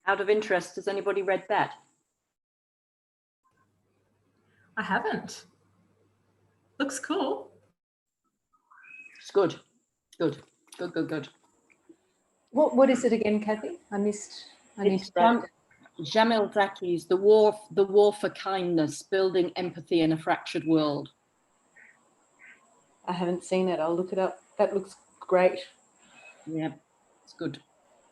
Out of interest, has anybody read that? I haven't. Looks cool. It's good. Good. Good, good, good. What is it again, Cathy? I missed. I need to write it. Jamil Zaki's The War for Kindness, Building Empathy in a Fractured World. I haven't seen it. I'll look it up. That looks great. Yeah, it's good.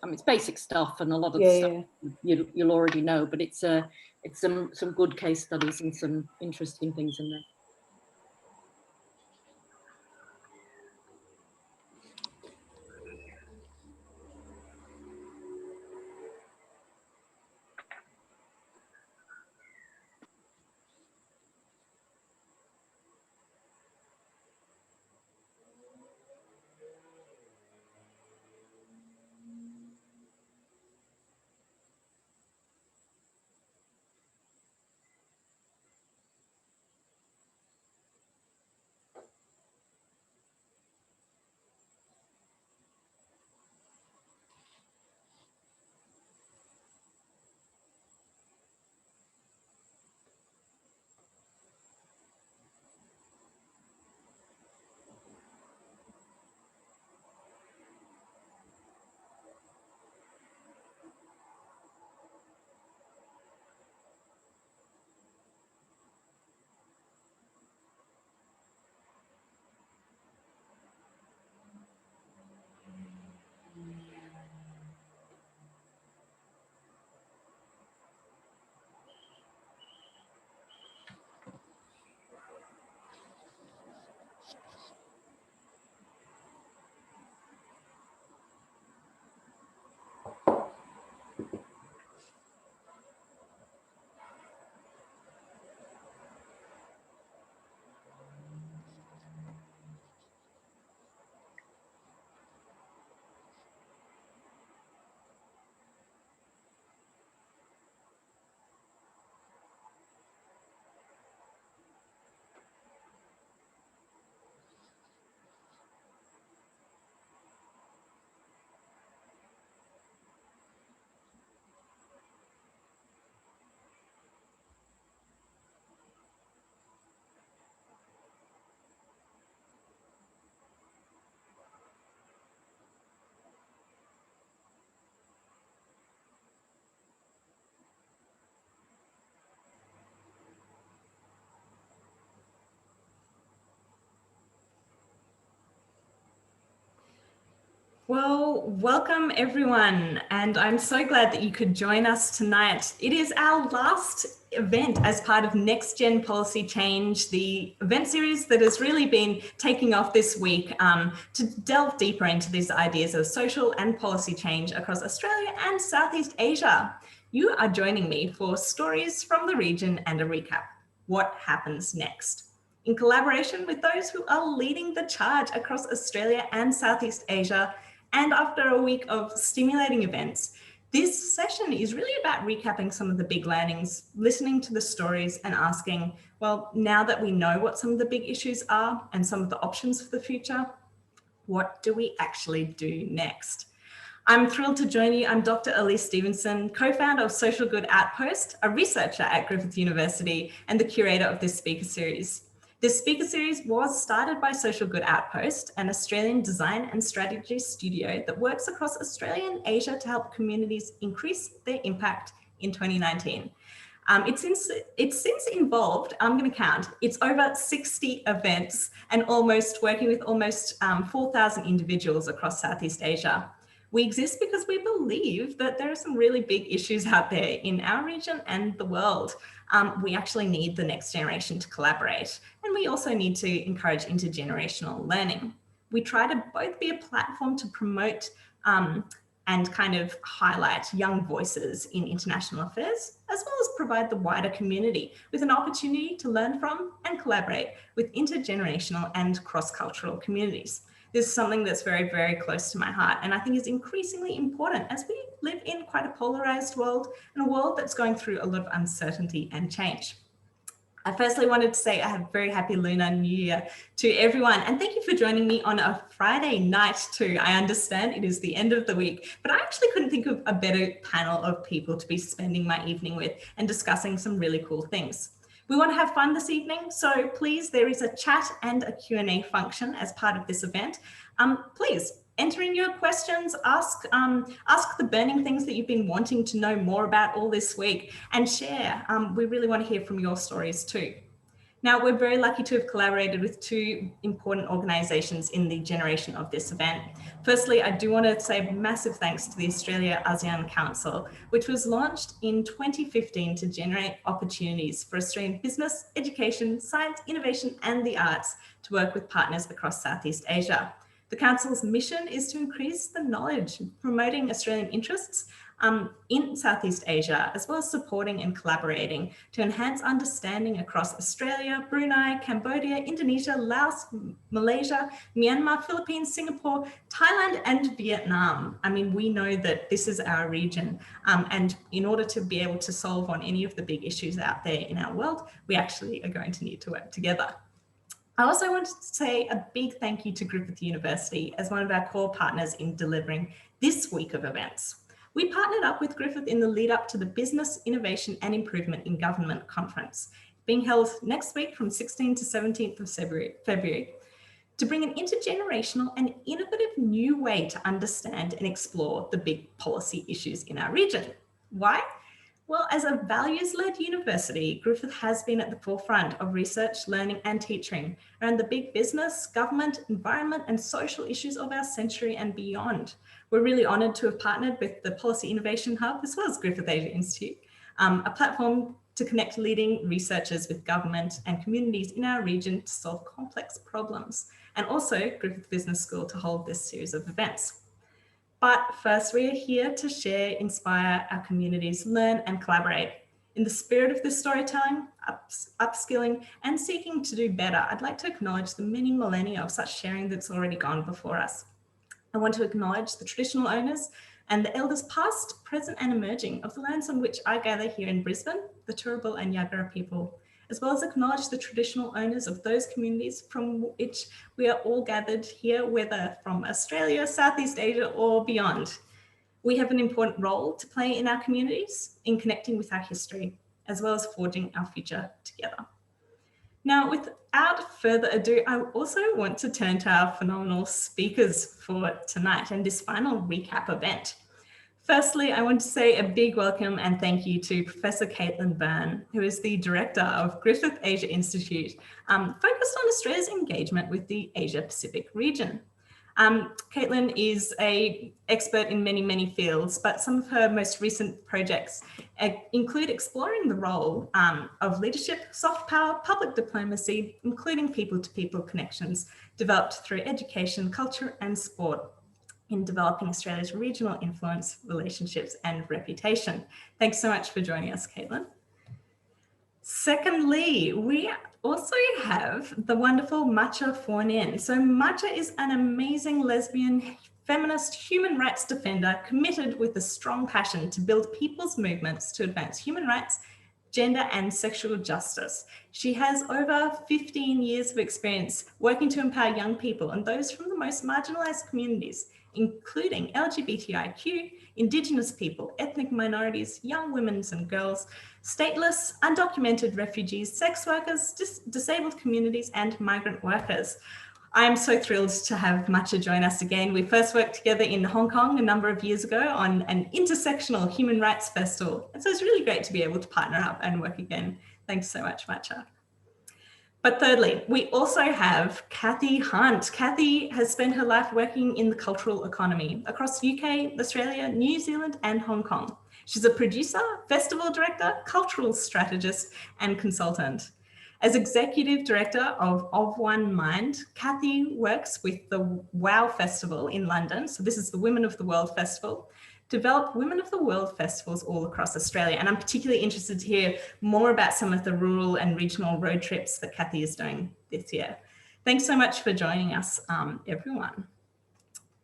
I mean, it's basic stuff, and a lot of Yeah, stuff you'll already know, but it's some good case studies and some interesting things in there. Well, welcome everyone, and I'm so glad that you could join us tonight. It is our last event as part of Next Gen Policy Change, the event series that has really been taking off this week to delve deeper into these ideas of social and policy change across Australia and Southeast Asia. You are joining me for stories from the region and a recap. What happens next? In collaboration with those who are leading the charge across Australia and Southeast Asia, and after a week of stimulating events, this session is really about recapping some of the big learnings, listening to the stories and asking, well, now that we know what some of the big issues are and some of the options for the future, what do we actually do next? I'm thrilled to join you. I'm Dr. Elise Stevenson, co-founder of Social Good Outpost, a researcher at Griffith University and the curator of this speaker series. This speaker series was started by Social Good Outpost, an Australian design and strategy studio that works across Australia and Asia to help communities increase their impact in 2019. It's since involved, I'm going to count, it's over 60 events and working with almost 4,000 individuals across Southeast Asia. We exist because we believe that there are some really big issues out there in our region and the world. We actually need the next generation to collaborate, and we also need to encourage intergenerational learning. We try to both be a platform to promote and kind of highlight young voices in international affairs, as well as provide the wider community with an opportunity to learn from and collaborate with intergenerational and cross-cultural communities. This is something that's very, very close to my heart, and I think is increasingly important as we live in quite a polarized world and a world that's going through a lot of uncertainty and change. I firstly wanted to say I have a very happy Lunar New Year to everyone, and thank you for joining me on a Friday night too. I understand it is the end of the week, but I actually couldn't think of a better panel of people to be spending my evening with and discussing some really cool things. We want to have fun this evening, so please, there is a chat and a Q&A function as part of this event. Please enter in your questions, ask the burning things that you've been wanting to know more about all this week, and share. We really want to hear from your stories too. Now, we're very lucky to have collaborated with two important organisations in the generation of this event. Firstly, I do want to say massive thanks to the Australia-ASEAN Council, which was launched in 2015 to generate opportunities for Australian business, education, science, innovation and the arts to work with partners across Southeast Asia. The Council's mission is to increase the knowledge, promoting Australian interests in Southeast Asia, as well as supporting and collaborating to enhance understanding across Australia, Brunei, Cambodia, Indonesia, Laos, Malaysia, Myanmar, Philippines, Singapore, Thailand, and Vietnam. I mean, we know that this is our region, and in order to be able to solve on any of the big issues out there in our world, we actually are going to need to work together. I also wanted to say a big thank you to Griffith University as one of our core partners in delivering this week of events. We partnered up with Griffith in the lead up to the Business, Innovation and Improvement in Government Conference, being held next week from 16th to 17th of February, to bring an intergenerational and innovative new way to understand and explore the big policy issues in our region. Why? Well, as a values-led university, Griffith has been at the forefront of research, learning and teaching around the big business, government, environment and social issues of our century and beyond. We're really honoured to have partnered with the Policy Innovation Hub as well as Griffith Asia Institute, a platform to connect leading researchers with government and communities in our region to solve complex problems, and also Griffith Business School to hold this series of events. But first, we are here to share, inspire our communities, learn and collaborate. In the spirit of this storytelling, upskilling and seeking to do better, I'd like to acknowledge the many millennia of such sharing that's already gone before us. I want to acknowledge the traditional owners and the elders past, present and emerging of the lands on which I gather here in Brisbane, the Turrbal and Yagara people, as well as acknowledge the traditional owners of those communities from which we are all gathered here, whether from Australia, Southeast Asia or beyond. We have an important role to play in our communities in connecting with our history, as well as forging our future together. Now, without further ado, I also want to turn to our phenomenal speakers for tonight and this final recap event. Firstly, I want to say a big welcome and thank you to Professor Byrne, who is the Director of Griffith Asia Institute, focused on Australia's engagement with the Asia Pacific region. Caitlin is an expert in many, many fields, but some of her most recent projects include exploring the role of leadership, soft power, public diplomacy, including people-to-people connections developed through education, culture and sport in developing Australia's regional influence, relationships and reputation. Thanks so much for joining us, Caitlin. Secondly, we also have the wonderful Matcha Phorn In. So Matcha is an amazing lesbian, feminist, human rights defender committed with a strong passion to build people's movements to advance human rights, gender and sexual justice. She has over 15 years of experience working to empower young people and those from the most marginalised communities, including LGBTIQ, Indigenous people, ethnic minorities, young women and girls, stateless, undocumented refugees, sex workers, disabled communities, and migrant workers. I am so thrilled to have Matcha join us again. We first worked together in Hong Kong a number of years ago on an intersectional human rights festival. And so it's really great to be able to partner up and work again. Thanks so much, Matcha. But thirdly, we also have Cathy Hunt. Cathy has spent her life working in the cultural economy across UK, Australia, New Zealand, and Hong Kong. She's a producer, festival director, cultural strategist, and consultant. As executive director of One Mind, Cathy works with the WOW Festival in London. So this is the Women of the World Festival, develop Women of the World festivals all across Australia. And I'm particularly interested to hear more about some of the rural and regional road trips that Cathy is doing this year. Thanks so much for joining us, everyone.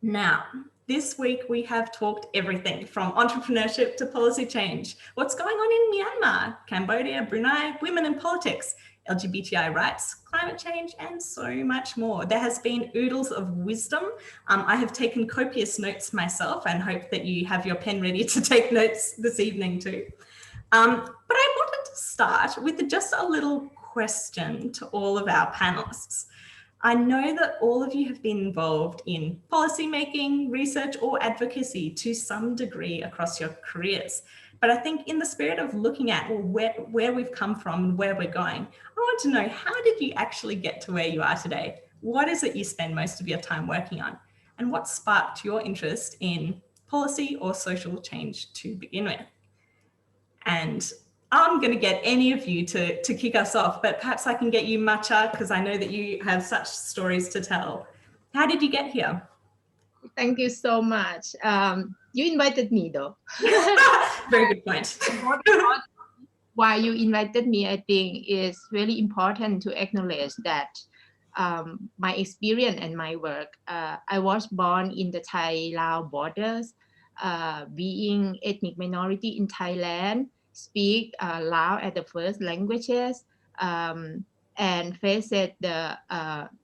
Now, this week we have talked everything from entrepreneurship to policy change, what's going on in Myanmar, Cambodia, Brunei, women in politics, LGBTI rights, climate change, and so much more. There has been oodles of wisdom. I have taken copious notes myself and hope that you have your pen ready to take notes this evening too. But I wanted to start with just a little question to all of our panelists. I know that all of you have been involved in policy making, research, or advocacy to some degree across your careers. But I think in the spirit of looking at where we've come from and where we're going, I want to know, how did you actually get to where you are today? What is it you spend most of your time working on? And what sparked your interest in policy or social change to begin with? And I'm going to get any of you to kick us off, but perhaps I can get you, Matcha, because I know that you have such stories to tell. How did you get here? Thank you so much. You invited me though. Very good point. Why you invited me, I think, is really important to acknowledge that my experience and my work. I was born in the Thai-Lao borders, being ethnic minority in Thailand, speak Lao as the first languages, and faced the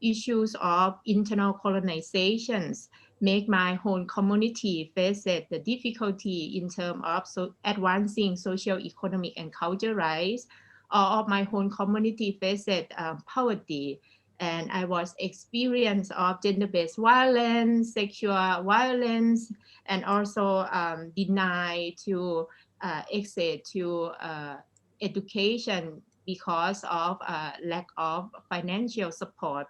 issues of internal colonizations, make my whole community face the difficulty in terms of advancing social, economic, and cultural rights. All of my whole community faced poverty, and I was experienced of gender-based violence, sexual violence, and also denied to access to education because of lack of financial support.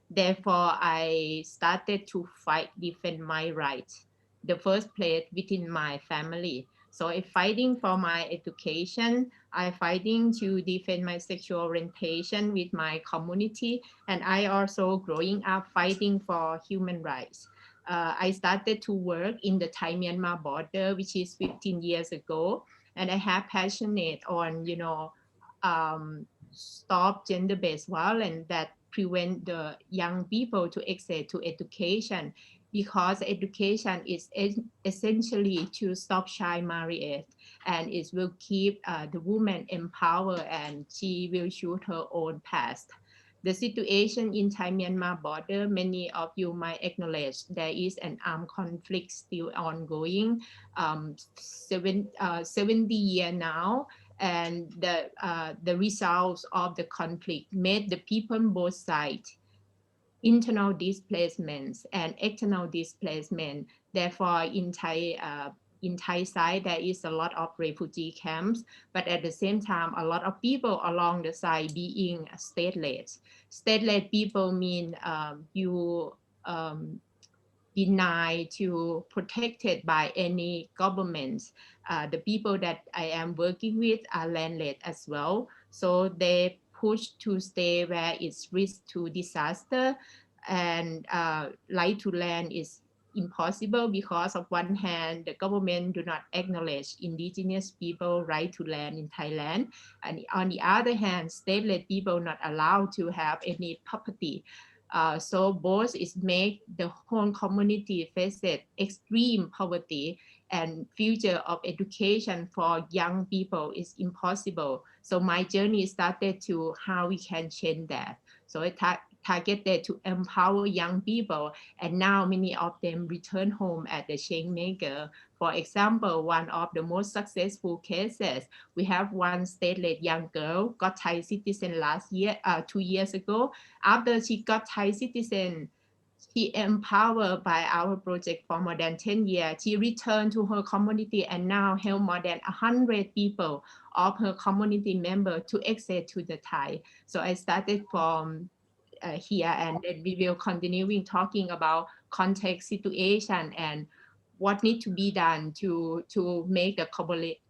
Therefore, I started to fight, defend my rights. The first place within my family. So I'm fighting for my education. I'm fighting to defend my sexual orientation with my community. And I also growing up fighting for human rights. I started to work in the Thai-Myanmar border, which is 15 years ago. And I have passionate on, stop gender-based violence that prevent the young people to access to education, because education is essentially to stop child marriage, and it will keep the woman empowered, and she will choose her own path. The situation in Thai-Myanmar border, many of you might acknowledge there is an armed conflict still ongoing, 70 years now. And the results of the conflict made the people on both sides internal displacements and external displacement. Therefore, in Thai side, there is a lot of refugee camps, but at the same time, a lot of people along the side being stateless. Stateless people mean you denied to protected by any governments. The people that I am working with are landless as well. So they push to stay where it's risk to disaster, and right to land is impossible because of one hand, the government do not acknowledge indigenous people right to land in Thailand. And on the other hand, stateless people not allowed to have any property. So both is make the whole community face extreme poverty, and future of education for young people is impossible. So my journey started to how we can change that. So I targeted to empower young people, and now many of them return home at the change maker. For example, one of the most successful cases, we have one stateless young girl got Thai citizen last year, 2 years ago. After she got Thai citizen, she empowered by our project for more than 10 years. She returned to her community and now help more than 100 people of her community member to access to the Thai. So I started from here, and then we will continue talking about context, situation, and what needs to be done to make the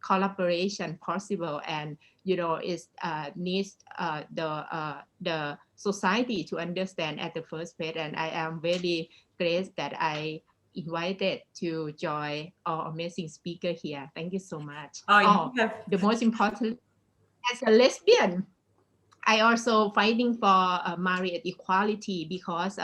collaboration possible. And it needs the society to understand at the first place. And I am very glad that I invited to join our amazing speaker here. Thank you so much. The most important, as a lesbian, I also fighting for marriage equality, because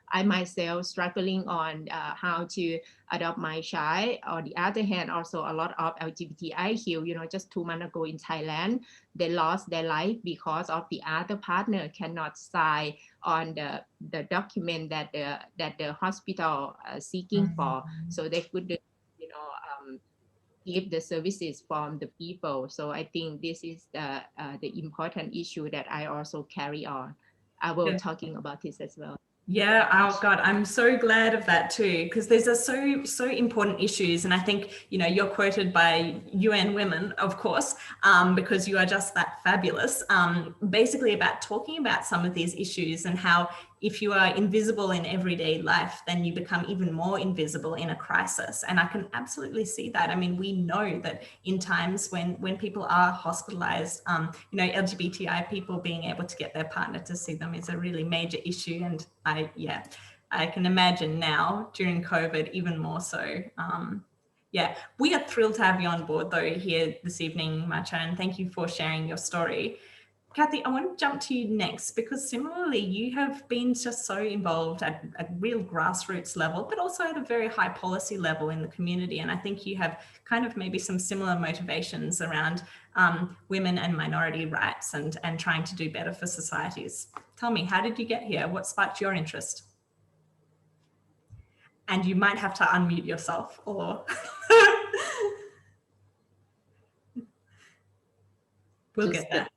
I myself struggling on how to adopt my child. On the other hand, also a lot of LGBTIQ, just 2 months ago in Thailand, they lost their life because of the other partner cannot sign on the document that the hospital seeking for, so they could, give the services from the people. So I think this is the important issue that I also carry on. I will talking about this as well. Yeah, oh God, I'm so glad of that too, because these are so important issues. And I think, you're quoted by UN Women, of course, because you are just that fabulous, basically about talking about some of these issues and how if you are invisible in everyday life, then you become even more invisible in a crisis. And I can absolutely see that. I mean, we know that in times when people are hospitalized, LGBTI people being able to get their partner to see them is a really major issue. And I can imagine now during COVID, even more so. We are thrilled to have you on board though here this evening, Matcha, and thank you for sharing your story. Cathy, I want to jump to you next, because similarly, you have been just so involved at a real grassroots level, but also at a very high policy level in the community. And I think you have kind of maybe some similar motivations around women and minority rights and trying to do better for societies. Tell me, how did you get here? What sparked your interest? And you might have to unmute yourself or... We'll get that.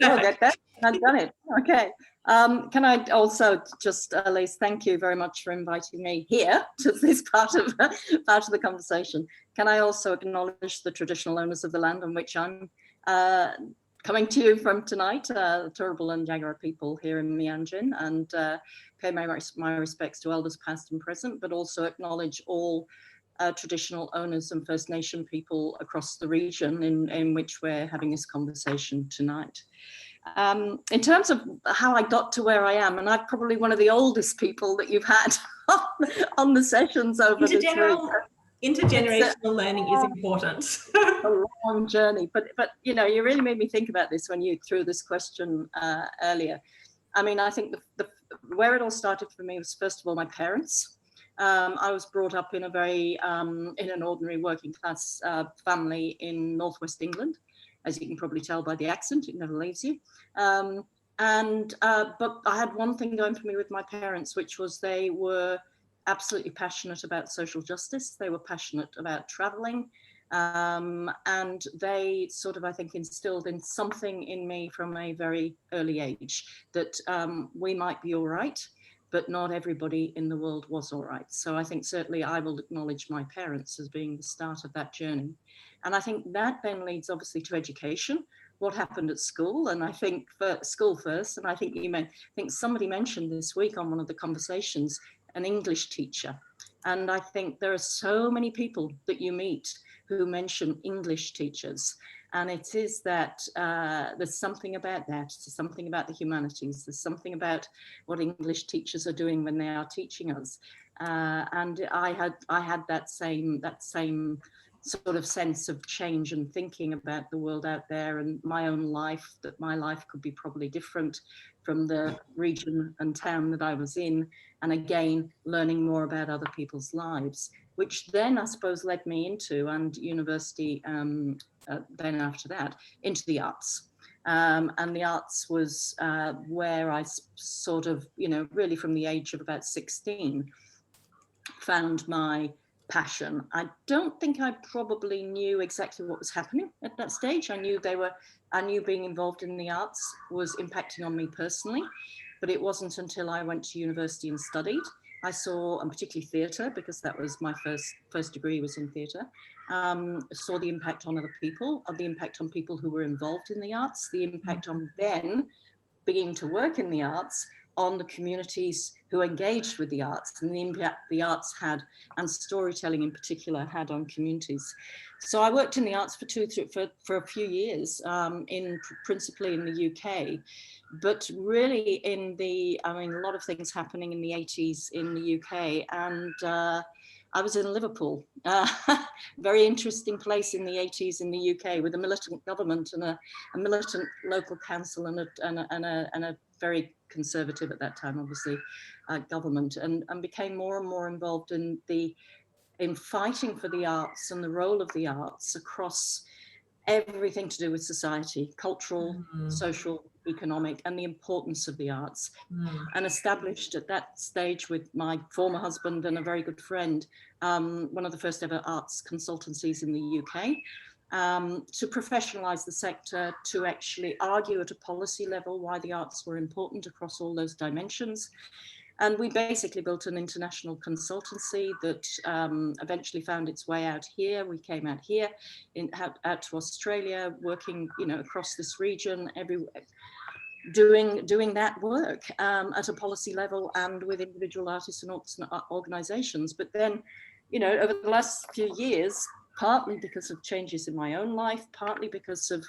We'll get that. I've done it. Okay. Can I also just, Elise, thank you very much for inviting me here to this part of the conversation. Can I also acknowledge the traditional owners of the land on which I'm coming to you from tonight, the Turrbal and Jagera people here in Mianjin, and pay my respects to elders past and present, but also acknowledge all traditional owners and First Nation people across the region in which we're having this conversation tonight. In terms of how I got to where I am, and I'm probably one of the oldest people that you've had on the sessions over this week. Intergenerational learning is important. A long journey, but you really made me think about this when you threw this question earlier. I mean, I think where it all started for me was, first of all, my parents. I was brought up in a very in an ordinary working class family in northwest England, as you can probably tell by the accent. It never leaves you. But I had one thing going for me with my parents, which was they were absolutely passionate about social justice. They were passionate about traveling, and they sort of, I think, instilled in something in me from a very early age that we might be all right, but not everybody in the world was all right. So I think certainly I will acknowledge my parents as being the start of that journey. And I think that then leads obviously to education, what happened at school. And I think for school first, and I think somebody mentioned this week on one of the conversations, an English teacher. And I think there are so many people that you meet who mention English teachers. And it is that there's something about that. There's something about the humanities. There's something about what English teachers are doing when they are teaching us. And I had that same sort of sense of change and thinking about the world out there and my own life, that my life could be probably different from the region and town that I was in. And again, learning more about other people's lives, which then I suppose led me into, and university then after that, into the arts. And the arts was where I sort of, really from the age of about 16, found my passion. I don't think I probably knew exactly what was happening at that stage. I knew being involved in the arts was impacting on me personally, but it wasn't until I went to university and studied. I saw, and particularly theatre, because that was my first degree was in theatre, saw the impact on other people, the impact on people who were involved in the arts, the impact on then beginning to work in the arts, on the communities who engaged with the arts, and the impact the arts had, and storytelling in particular, had on communities. So I worked in the arts for a few years, principally in the UK, but really a lot of things happening in the 80s in the UK, and I was in Liverpool, very interesting place in the 80s in the UK, with a militant government and a militant local council and a very conservative at that time, obviously, government, and became more and more involved in fighting for the arts and the role of the arts across everything to do with society, cultural, social, economic, and the importance of the arts. And established at that stage with my former husband and a very good friend, one of the first ever arts consultancies in the UK, to professionalize the sector, to actually argue at a policy level why the arts were important across all those dimensions. And we basically built an international consultancy that eventually found its way out here. We came out here, out to Australia, working, across this region, doing that work at a policy level and with individual artists and organizations. But then, over the last few years, partly because of changes in my own life, partly because of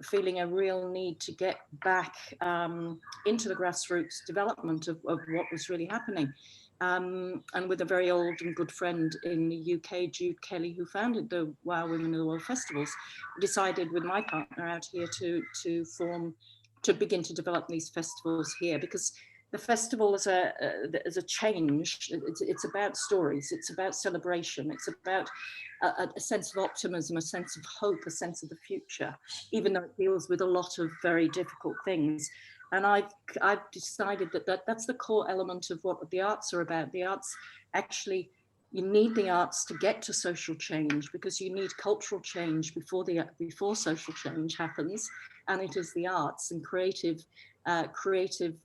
feeling a real need to get back into the grassroots development of what was really happening. And with a very old and good friend in the UK, Jude Kelly, who founded the Wow Women of the World Festivals, decided with my partner out here to begin to develop these festivals here, because the festival is a change. It's about stories. It's about celebration. It's about a sense of optimism, a sense of hope, a sense of the future, even though it deals with a lot of very difficult things. And I've decided that's the core element of what the arts are about. The arts, actually, you need the arts to get to social change, because you need cultural change before social change happens. And it is the arts and creative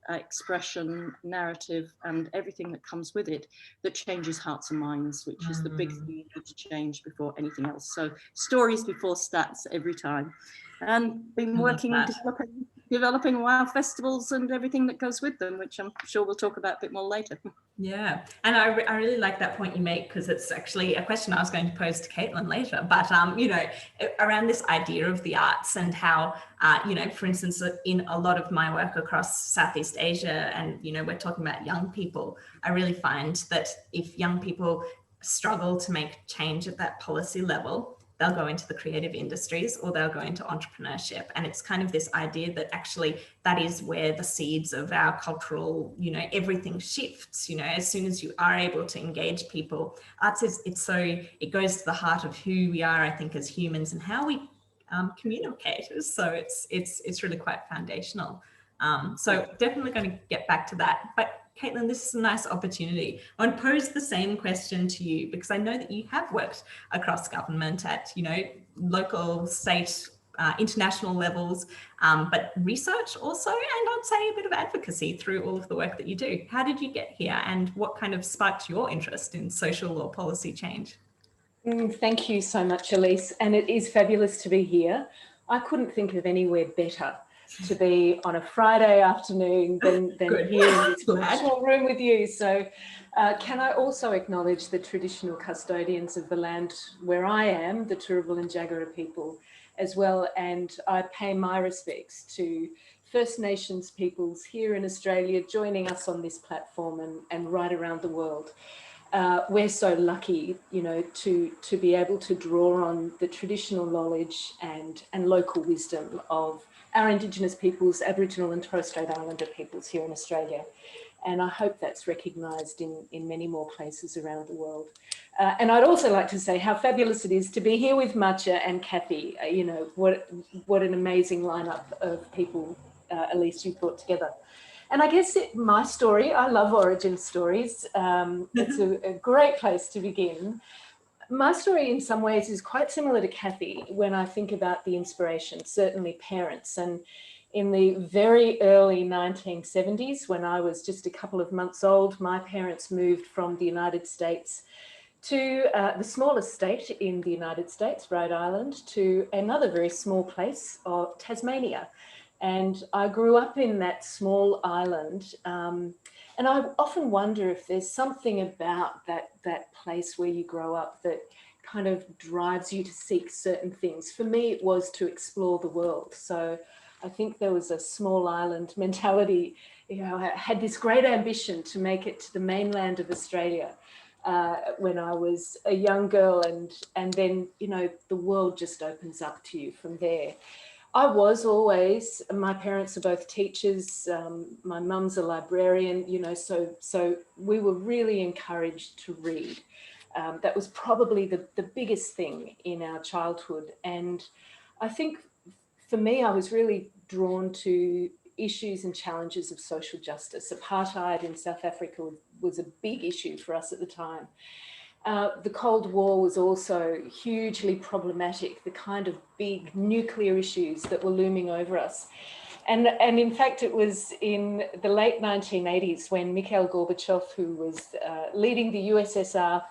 expression, narrative, and everything that comes with it that changes hearts and minds, which is the big thing you need to change before anything else. So stories before stats every time. And been working on developing WOW festivals and everything that goes with them, which I'm sure we'll talk about a bit more later. Yeah, and I really like that point you make, because it's actually a question I was going to pose to Caitlin later. But around this idea of the arts and how for instance, in a lot of my work across Southeast Asia, and we're talking about young people, I really find that if young people struggle to make change at that policy level, they'll go into the creative industries or they'll go into entrepreneurship. And it's kind of this idea that actually that is where the seeds of our cultural, everything shifts. As soon as you are able to engage people, arts it goes to the heart of who we are, I think, as humans, and how we communicate. So it's really quite foundational. So definitely going to get back to that. But Caitlin, this is a nice opportunity. I want to pose the same question to you, because I know that you have worked across government at, local, state, international levels, but research also, and I'd say a bit of advocacy through all of the work that you do. How did you get here, and what kind of sparked your interest in social or policy change? Thank you so much, Elise. And it is fabulous to be here. I couldn't think of anywhere better to be on a Friday afternoon than here in this virtual room with you. So can I also acknowledge the traditional custodians of the land where I am, the Turrbal and Jagera people as well. And I pay my respects to First Nations peoples here in Australia joining us on this platform and right around the world. We're so lucky, to be able to draw on the traditional knowledge and local wisdom of our Indigenous peoples, Aboriginal and Torres Strait Islander peoples here in Australia. And I hope that's recognised in many more places around the world. And I'd also like to say how fabulous it is to be here with Matcha and Cathy. What an amazing lineup of people, Elise, you brought together. And I guess my story, I love origin stories. It's a great place to begin. My story in some ways is quite similar to Cathy when I think about the inspiration, certainly parents. And in the very early 1970s, when I was just a couple of months old, my parents moved from the United States to the smallest state in the United States, Rhode Island, to another very small place of Tasmania. And I grew up in that small island. And I often wonder if there's something about that place where you grow up that kind of drives you to seek certain things. For me, it was to explore the world. So I think there was a small island mentality. I had this great ambition to make it to the mainland of Australia. when I was a young girl, and then, you know, the world just opens up to you from there. I was always, my parents are both teachers, my mum's a librarian, you know, so we were really encouraged to read. That was probably the biggest thing in our childhood. And I think for me, I was really drawn to issues and challenges of social justice. Apartheid in South Africa was a big issue for us at the time. The Cold War was also hugely problematic, the kind of big nuclear issues that were looming over us. And in fact, it was in the late 1980s when Mikhail Gorbachev, who was leading the USSR,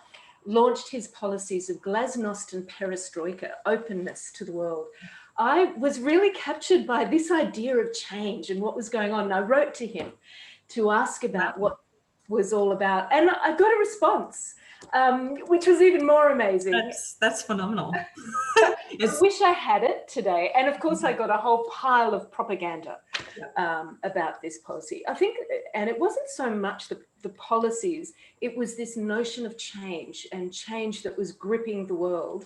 launched his policies of glasnost and perestroika, openness to the world. I was really captured by this idea of change and what was going on. And I wrote to him to ask about what was all about. And I got a response, which was even more amazing. That's phenomenal. I wish I had it today. And of course, I got a whole pile of propaganda about this policy. I think, and it wasn't so much the policies, it was this notion of change, and change that was gripping the world.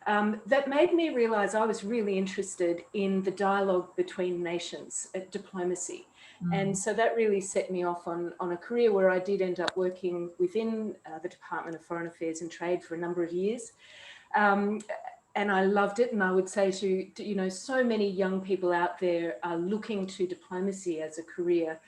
That made me realise I was really interested in the dialogue between nations, diplomacy. And so that really set me off on a career where I did end up working within the Department of Foreign Affairs and Trade for a number of years. And I loved it. And I would say to, you know, so many young people out there are looking to diplomacy as a career.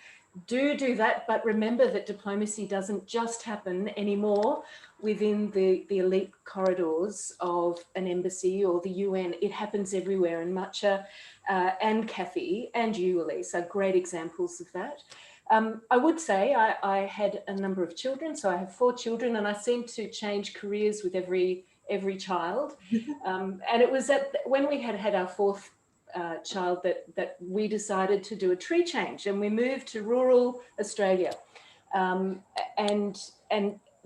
Do that, but remember that diplomacy doesn't just happen anymore within the elite corridors of an embassy or the UN. It happens everywhere, and Matcha and Cathy and you, Elise, are great examples of that. I would say I had a number of children, so I have 4 children, and I seem to change careers with every child. And it was when we had our 4th child that we decided to do a tree change, and we moved to rural Australia. And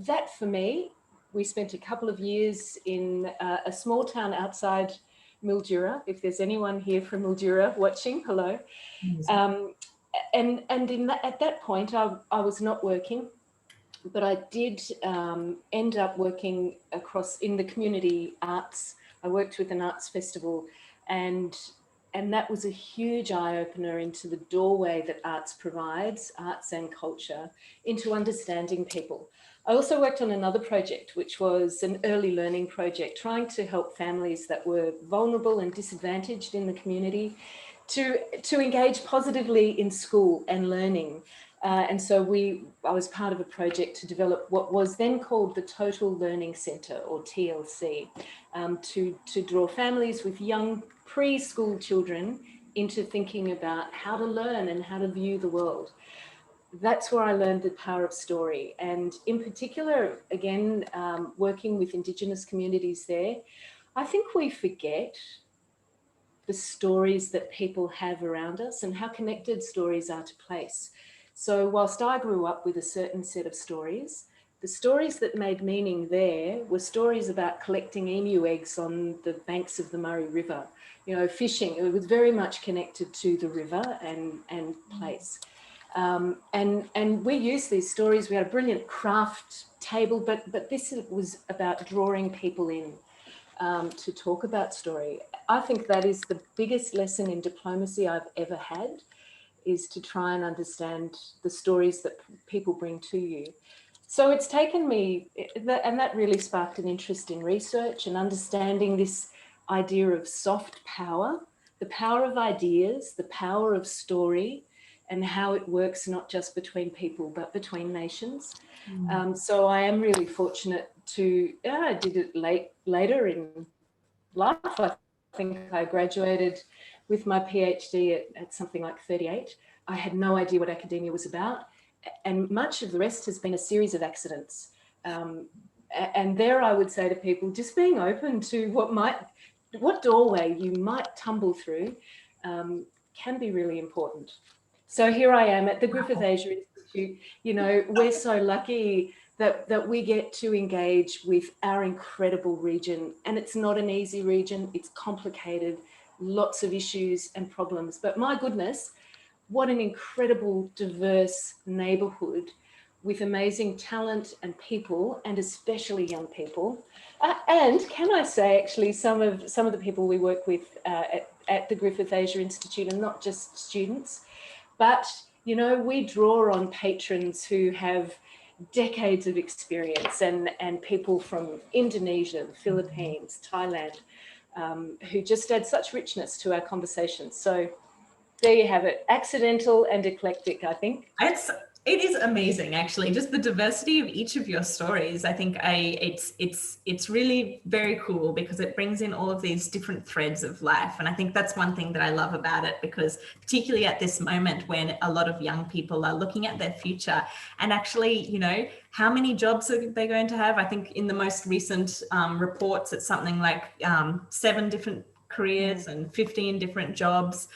that, for me, we spent a couple of years in a small town outside Mildura. If there's anyone here from Mildura watching, hello. And at that point, I was not working, but I did end up working in the community arts. I worked with an arts festival, and that was a huge eye-opener into the doorway that arts provides, arts and culture, into understanding people. I also worked on another project, which was an early learning project, trying to help families that were vulnerable and disadvantaged in the community to engage positively in school and learning. And so I was part of a project to develop what was then called the Total Learning Centre, or TLC, to draw families with young preschool children into thinking about how to learn and how to view the world. That's where I learned the power of story. And in particular, again, working with Indigenous communities there, I think we forget the stories that people have around us and how connected stories are to place. So whilst I grew up with a certain set of stories, the stories that made meaning there were stories about collecting emu eggs on the banks of the Murray River, you know, fishing. It was very much connected to the river and place. And we used these stories. We had a brilliant craft table, but this was about drawing people in to talk about story. I think that is the biggest lesson in diplomacy I've ever had, is to try and understand the stories that people bring to you. So it's taken me, and that really sparked an interest in research and understanding this idea of soft power, the power of ideas, the power of story, and how it works not just between people, but between nations. So I am really fortunate I did it later in life. I think I graduated with my PhD at something like 38. I had no idea what academia was about. And much of the rest has been a series of accidents. And there I would say to people, just being open to what doorway you might tumble through can be really important. So here I am at the Griffith Asia Institute. You know, we're so lucky that we get to engage with our incredible region. And it's not an easy region, it's complicated, lots of issues and problems. But my goodness, what an incredible, diverse neighbourhood with amazing talent and people, and especially young people. And can I say, actually, some of the people we work with at the Griffith Asia Institute are not just students, but, you know, we draw on patrons who have decades of experience, and people from Indonesia, the Philippines, Thailand, who just add such richness to our conversations. So there you have it, accidental and eclectic, I think. It is amazing, actually, just the diversity of each of your stories. I think it's really very cool because it brings in all of these different threads of life. And I think that's one thing that I love about it, because particularly at this moment when a lot of young people are looking at their future and actually, you know, how many jobs are they going to have? I think in the most recent reports, it's something like 7 different careers and 15 different jobs.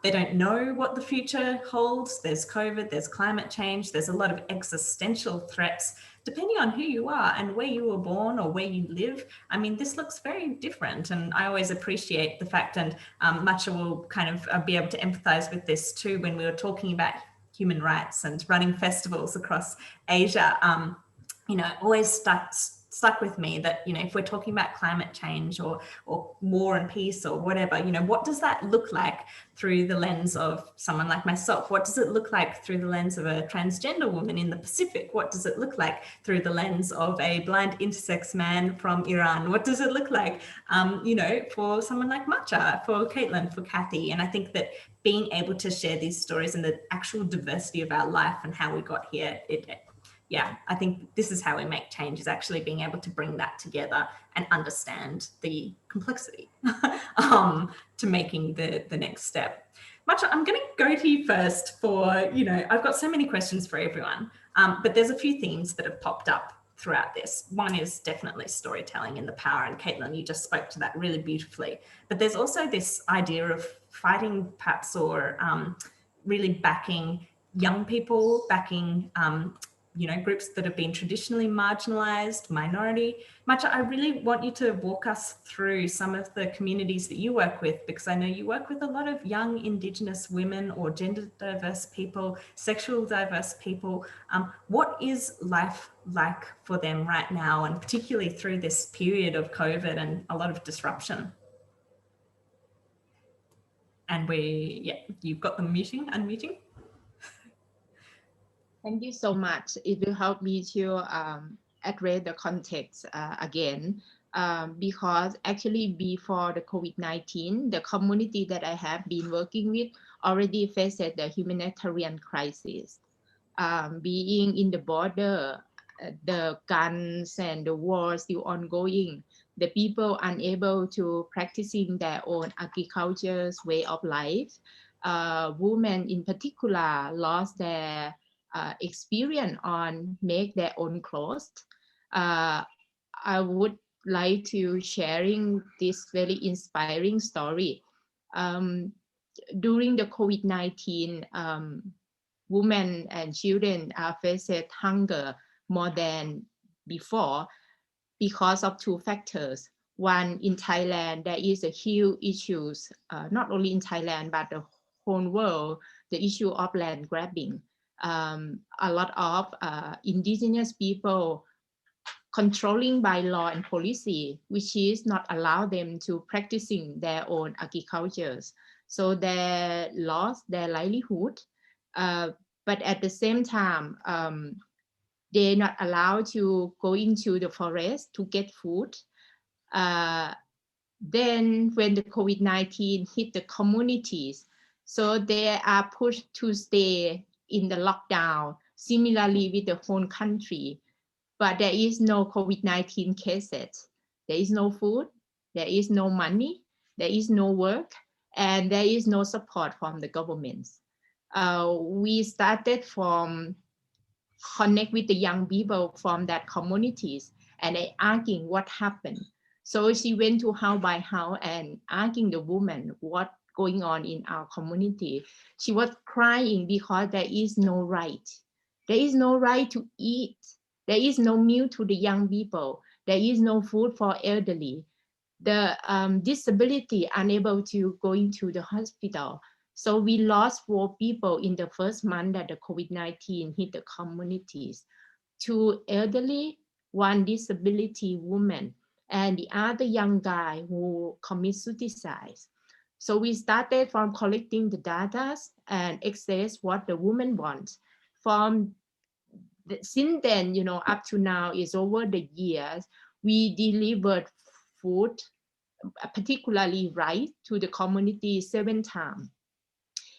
They don't know what the future holds. There's COVID, there's climate change, there's a lot of existential threats, depending on who you are and where you were born or where you live. I mean, this looks very different. And I always appreciate the fact, and Matcha will kind of be able to empathize with this too, when we were talking about human rights and running festivals across Asia, you know, always stuck with me that, you know, if we're talking about climate change or war and peace or whatever, you know, what does that look like through the lens of someone like myself? What does it look like through the lens of a transgender woman in the Pacific? What does it look like through the lens of a blind intersex man from Iran? What does it look like, you know, for someone like Matcha, for Caitlin, for Cathy? And I think that being able to share these stories and the actual diversity of our life and how we got here, yeah, I think this is how we make change, is actually being able to bring that together and understand the complexity to making the next step. Matcha, I'm going to go to you first for, you know, I've got so many questions for everyone, but there's a few themes that have popped up throughout this. One is definitely storytelling and the power, and Caitlin, you just spoke to that really beautifully. But there's also this idea of fighting perhaps, or really backing young people, backing you know, groups that have been traditionally marginalized, minority. Matcha, I really want you to walk us through some of the communities that you work with, because I know you work with a lot of young Indigenous women or gender diverse people, sexual diverse people. What is life like for them right now, and particularly through this period of COVID and a lot of disruption? And yeah, you've got them unmuting. Thank you so much. It will help me to address the context again, because actually before the COVID-19, the community that I have been working with already faced the humanitarian crisis. Being in the border, the guns and the wars still ongoing, the people unable to practicing their own agriculture's way of life. Women in particular lost their experience on make their own clothes. I would like to sharing this very inspiring story. During the COVID-19, women and children faced hunger more than before because of 2 factors. One, in Thailand, there is a huge issues, not only in Thailand, but the whole world, the issue of land grabbing. A lot of indigenous people controlling by law and policy, which is not allow them to practicing their own agricultures. So they lost their livelihood, but at the same time, they're not allowed to go into the forest to get food. Then when the COVID-19 hit the communities, so they are pushed to stay in the lockdown, similarly with the whole country. But there is no COVID-19 cases. There is no food, there is no money, there is no work, and there is no support from the governments. We started from connect with the young people from that communities, and they asking what happened. So she went to house by house and asking the woman what going on in our community. She was crying because there is no right. There is no right to eat. There is no meal to the young people. There is no food for elderly. The disability unable to go into the hospital. So we lost 4 people in the first month that the COVID-19 hit the communities. 2 elderly, 1 disability woman, and the other young guy who commits suicide. So we started from collecting the data and access what the woman wants. Since then, you know, up to now is over the years, we delivered food, particularly rice, to the community 7 times.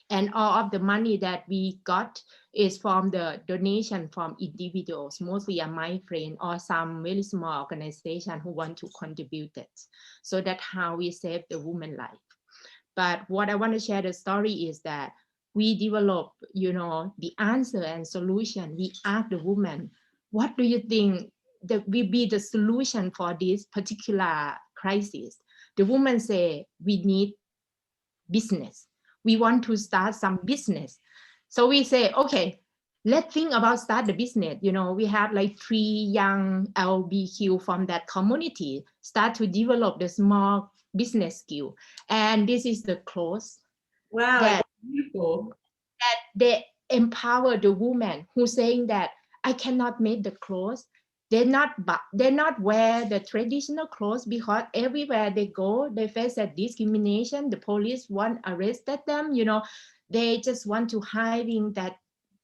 And all of the money that we got is from the donation from individuals, mostly my friend or some very small organization who want to contribute it. So that's how we save the woman life. But what I want to share the story is that we develop, you know, the answer and solution. We ask the woman, what do you think that will be the solution for this particular crisis? The woman say, we need business. We want to start some business. So we say, okay, let's think about start the business. You know, we have like 3 young LBQ from that community start to develop the small business skill. And this is the clothes. Wow, that, beautiful. That they empower the woman who's saying that I cannot make the clothes. They're not wear the traditional clothes because everywhere they go, they face a discrimination. The police want arrested them, you know, they just want to hiding that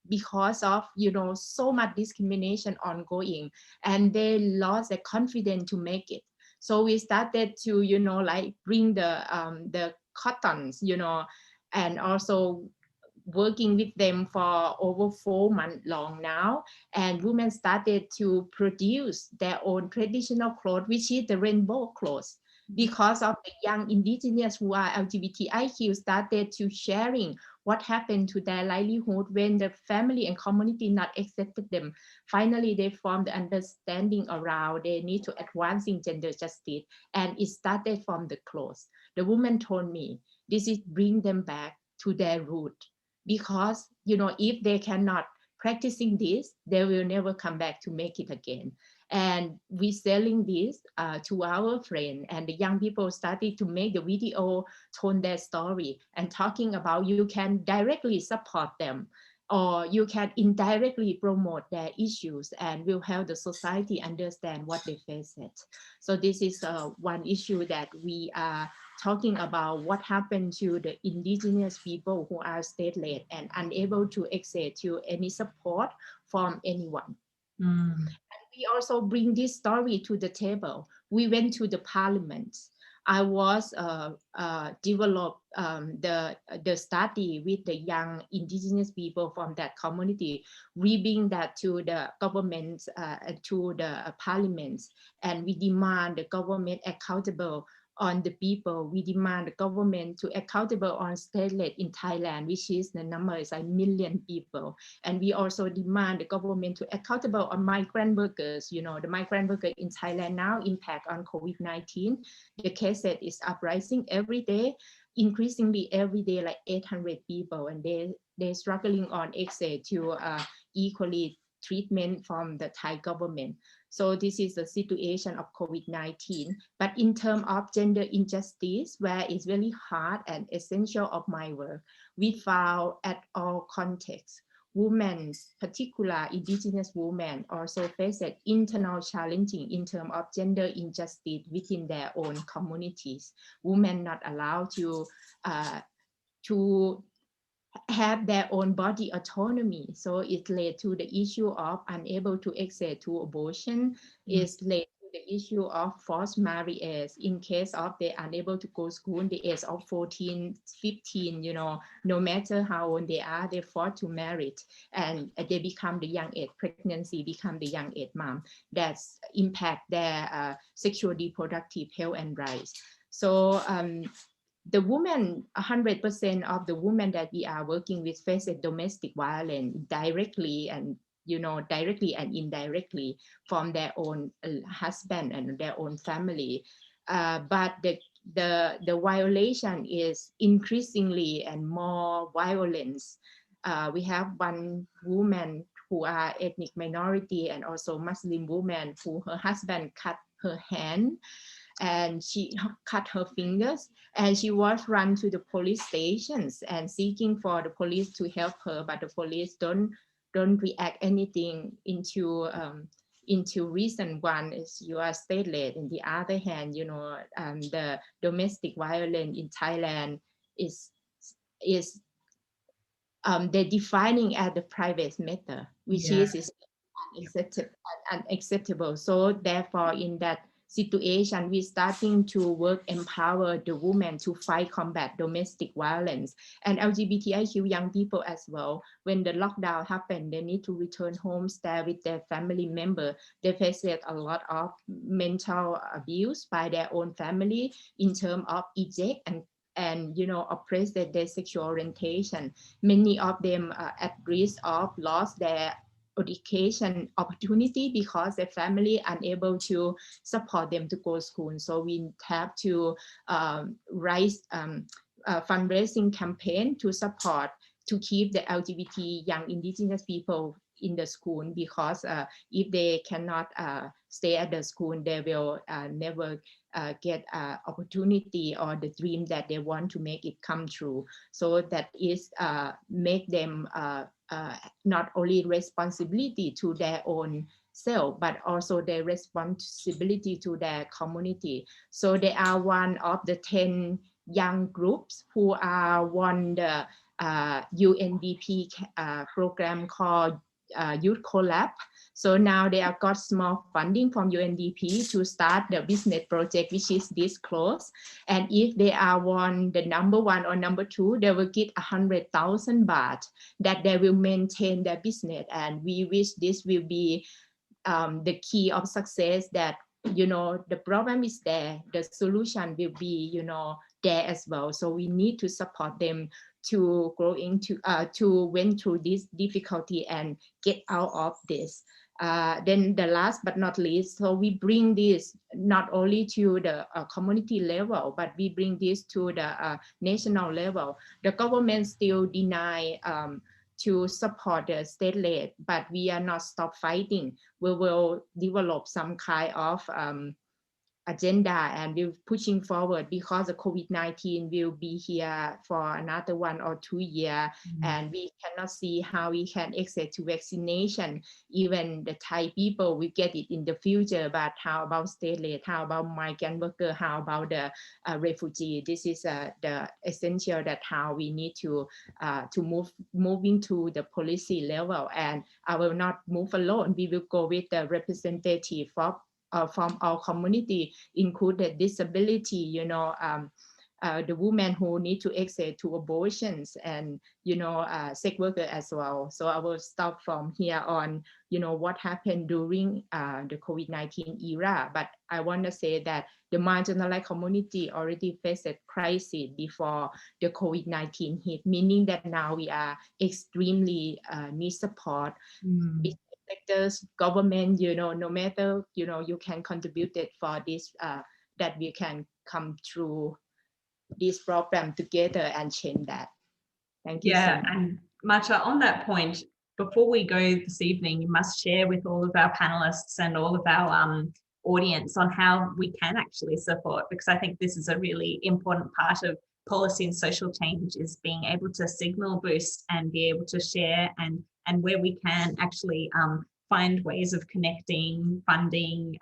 because of, you know, so much discrimination ongoing, and they lost their confidence to make it. So we started to, you know, like bring the cottons, you know, and also working with them for over 4 months long now, and women started to produce their own traditional clothes, which is the rainbow clothes, because of the young indigenous who are LGBTIQ started to sharing what happened to their livelihood when the family and community not accepted them. Finally, they formed the understanding around they need to advancing gender justice, and it started from the clothes. The woman told me, this is bring them back to their root, because, you know, if they cannot practicing this, they will never come back to make it again. And we selling this to our friend, and the young people started to make the video, told their story and talking about you can directly support them, or you can indirectly promote their issues and will help the society understand what they face it. So this is one issue that we are talking about, what happened to the indigenous people who are state-led and unable to access to any support from anyone. And we also bring this story to the table. We went to the parliament. I was developed the study with the young indigenous people from that community. We bring that to the government, to the parliaments, and we demand the government accountable on the people. We demand the government to accountable on state-led in Thailand, which is the number is like million people. And we also demand the government to accountable on migrant workers. You know, the migrant worker in Thailand now impact on COVID-19. The cases is uprising every day, increasingly every day, like 800 people, and they're struggling on access to equally treatment from the Thai government. So this is the situation of COVID-19. But in terms of gender injustice, where it's really hard and essential of my work, we found at all contexts, women, particular indigenous women, also face internal challenging in terms of gender injustice within their own communities. Women not allowed to have their own body autonomy. So it led to the issue of unable to access to abortion. It's led to the issue of forced marriage in case of they unable to go to school in the age of 14, 15, you know, no matter how old they are, they're forced to marry, and they become the young age pregnancy, become the young age mom. That's impact their sexual reproductive health and rights. So the women, 100% of the women that we are working with face domestic violence directly and, you know, directly and indirectly from their own husband and their own family. But the violation is increasingly and more violence. We have one woman who are ethnic minority and also Muslim woman who her husband cut her hand. and she cut her fingers, and she was run to the police stations and seeking for the police to help her, but the police don't react anything into reason. One is you are stateless, and the other hand, the domestic violence in Thailand is they're defining as the private matter, which is unacceptable. So therefore, in that situation, we're starting to work empower the women to fight combat domestic violence and LGBTIQ young people as well. When the lockdown happened, they need to return home, stay with their family member. They face a lot of mental abuse by their own family in terms of eject and oppress their sexual orientation. Many of them are at risk of lost their education opportunity because their family unable to support them to go to school. So we have to raise a fundraising campaign to support to keep the LGBT young indigenous people in the school, because if they cannot stay at the school, they will never get opportunity or the dream that they want to make it come true. So that is make them not only responsibility to their own self, but also their responsibility to their community. So they are one of the 10 young groups who are won the UNDP program called Youth Collab. So now they have got small funding from UNDP to start the business project, which is disclosed. And if they are won the number 1 or number 2, they will get 100,000 baht that they will maintain their business. And we wish this will be the key of success, that the problem is there, the solution will be there as well. So we need to support them to grow into to went through this difficulty and get out of this. Then the last but not least, so we bring this not only to the community level, but we bring this to the national level. The government still deny to support the state-led, but we are not stop fighting. We will develop some kind of agenda, and we're pushing forward, because the COVID-19 will be here for another 1 or 2 years, and we cannot see how we can access to vaccination. Even the Thai people will get it in the future, but how about state-led? How about migrant worker? How about the refugee? This is the essential, that how we need to move into the policy level. And I will not move alone. We will go with the representative of from our community, included disability, the women who need to access to abortions, and sex worker as well. So I will stop from here on, what happened during the COVID-19 era. But I want to say that the marginalized community already faced a crisis before the COVID-19 hit, meaning that now we are extremely need support. Sectors, government, no matter, you can contribute it for this, that we can come through this program together and change that. Thank you so much. And Matcha, on that point, before we go this evening, you must share with all of our panelists and all of our audience on how we can actually support, because I think this is a really important part of policy and social change, is being able to signal boost and be able to share, and where we can actually find ways of connecting, funding,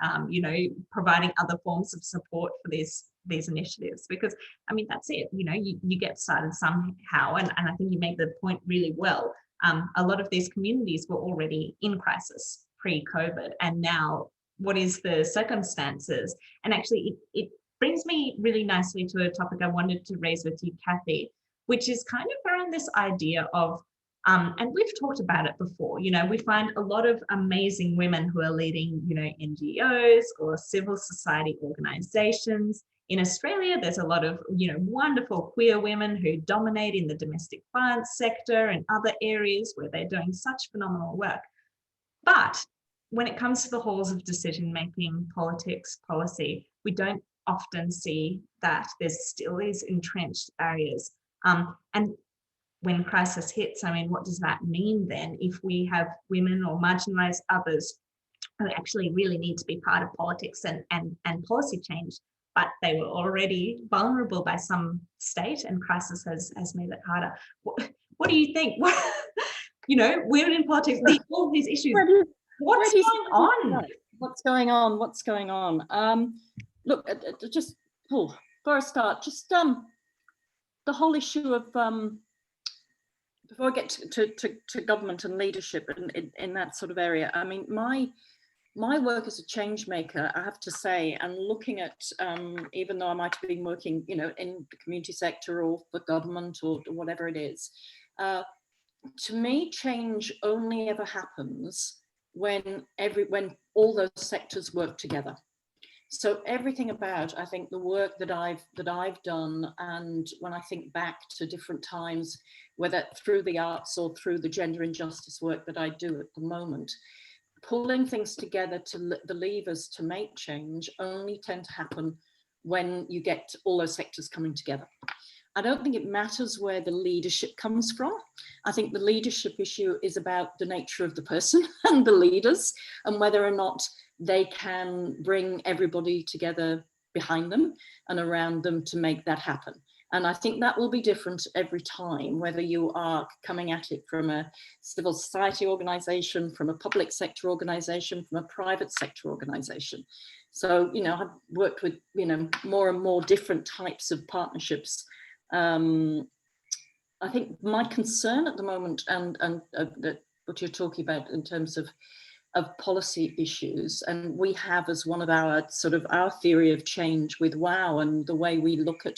providing other forms of support for these initiatives. Because I mean, that's it, you get started somehow, and I think you make the point really well. A lot of these communities were already in crisis pre-COVID, and now what is the circumstances? And actually it brings me really nicely to a topic I wanted to raise with you, Cathy, which is kind of around this idea of and we've talked about it before, we find a lot of amazing women who are leading, NGOs or civil society organizations. In Australia, there's a lot of, wonderful queer women who dominate in the domestic violence sector and other areas where they're doing such phenomenal work. But when it comes to the halls of decision-making, politics, policy, we don't often see that. There's still these entrenched barriers. And when crisis hits, I mean, what does that mean then if we have women or marginalized others who actually really need to be part of politics and policy change? but they were already vulnerable by some state, and crisis has made it harder. What do you think? You know, women in politics, all of these issues. What's going on? What's going on? What's going on? Look, just for a start, just the whole issue of before I get to government and leadership in that sort of area. I mean, my work as a change maker, I have to say, and looking at, even though I might have been working, you know, in the community sector or for government or whatever it is, to me, change only ever happens when all those sectors work together. So everything about, I think, the work that I've done, and when I think back to different times, whether through the arts or through the gender injustice work that I do at the moment, pulling things together to the levers to make change only tend to happen when you get all those sectors coming together. I don't think it matters where the leadership comes from. I think the leadership issue is about the nature of the person and the leaders, and whether or not they can bring everybody together behind them and around them to make that happen. And I think that will be different every time, whether you are coming at it from a civil society organization, from a public sector organization, from a private sector organization. So, you know, I've worked with, you know, more and more different types of partnerships. I think my concern at the moment, and what you're talking about in terms of policy issues, and we have as one of our sort of our theory of change with WOW and the way we look at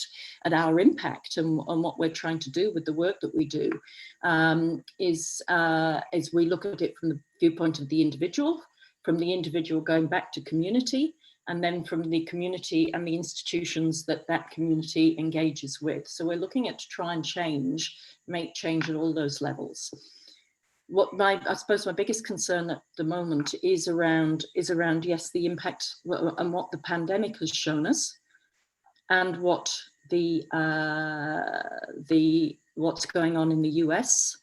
our impact and what we're trying to do with the work that we do, is we look at it from the viewpoint of the individual, from the individual going back to community, and then from the community and the institutions that that community engages with. So we're looking at to try and make change at all those levels. I suppose my biggest concern at the moment is around yes, the impact and what the pandemic has shown us, and what what's going on in the US,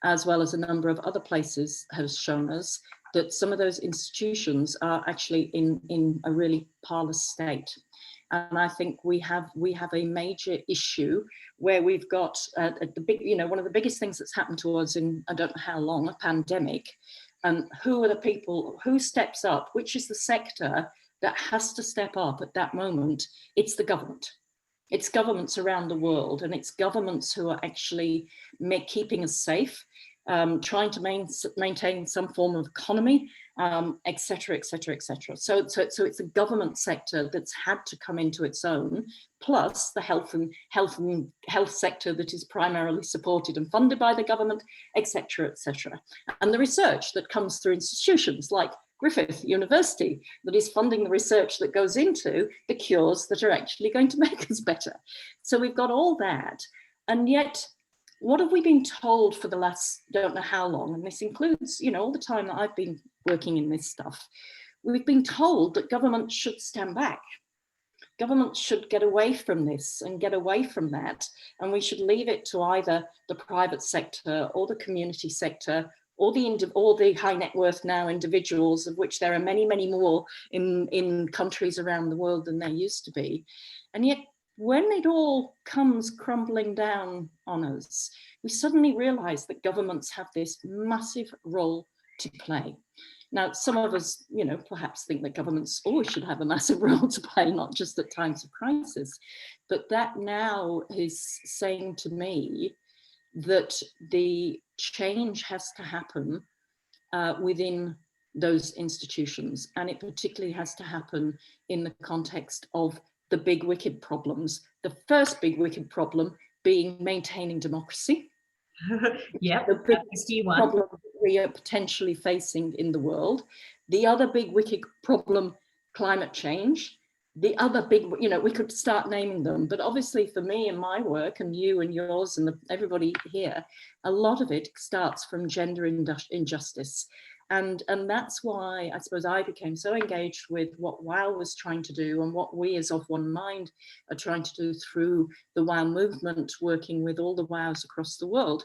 as well as a number of other places, has shown us that some of those institutions are actually in a really parlous state. And I think we have a major issue where we've got one of the biggest things that's happened to us in I don't know how long, a pandemic. Who are the people, who steps up, which is the sector that has to step up at that moment? It's the government. It's governments around the world, and it's governments who are actually keeping us safe, trying to maintain some form of economy, et cetera, et cetera, et cetera. So it's a government sector that's had to come into its own, plus the health sector that is primarily supported and funded by the government, et cetera, et cetera. And the research that comes through institutions like Griffith University that is funding the research that goes into the cures that are actually going to make us better. So we've got all that, and yet what have we been told for the last don't know how long? And this includes, you know, all the time that I've been working in this stuff. We've been told that government should stand back. Government should get away from this and get away from that. And we should leave it to either the private sector or the community sector or the high net worth now individuals, of which there are many, many more in countries around the world than there used to be. And yet, when it all comes crumbling down on us, we suddenly realize that governments have this massive role to play. Now, some of us, you know, perhaps think that governments always should have a massive role to play, not just at times of crisis. But that now is saying to me that the change has to happen within those institutions. And it particularly has to happen in the context of the big wicked problems. The first big wicked problem being maintaining democracy. Yeah, the biggest problem we are potentially facing in the world. The other big wicked problem, climate change. The other big, you know, we could start naming them, but obviously for me and my work, and you and yours and everybody here, a lot of it starts from gender injustice. And that's why I suppose I became so engaged with what WOW was trying to do, and what we as Of One Mind are trying to do through the WOW movement, working with all the WOWs across the world.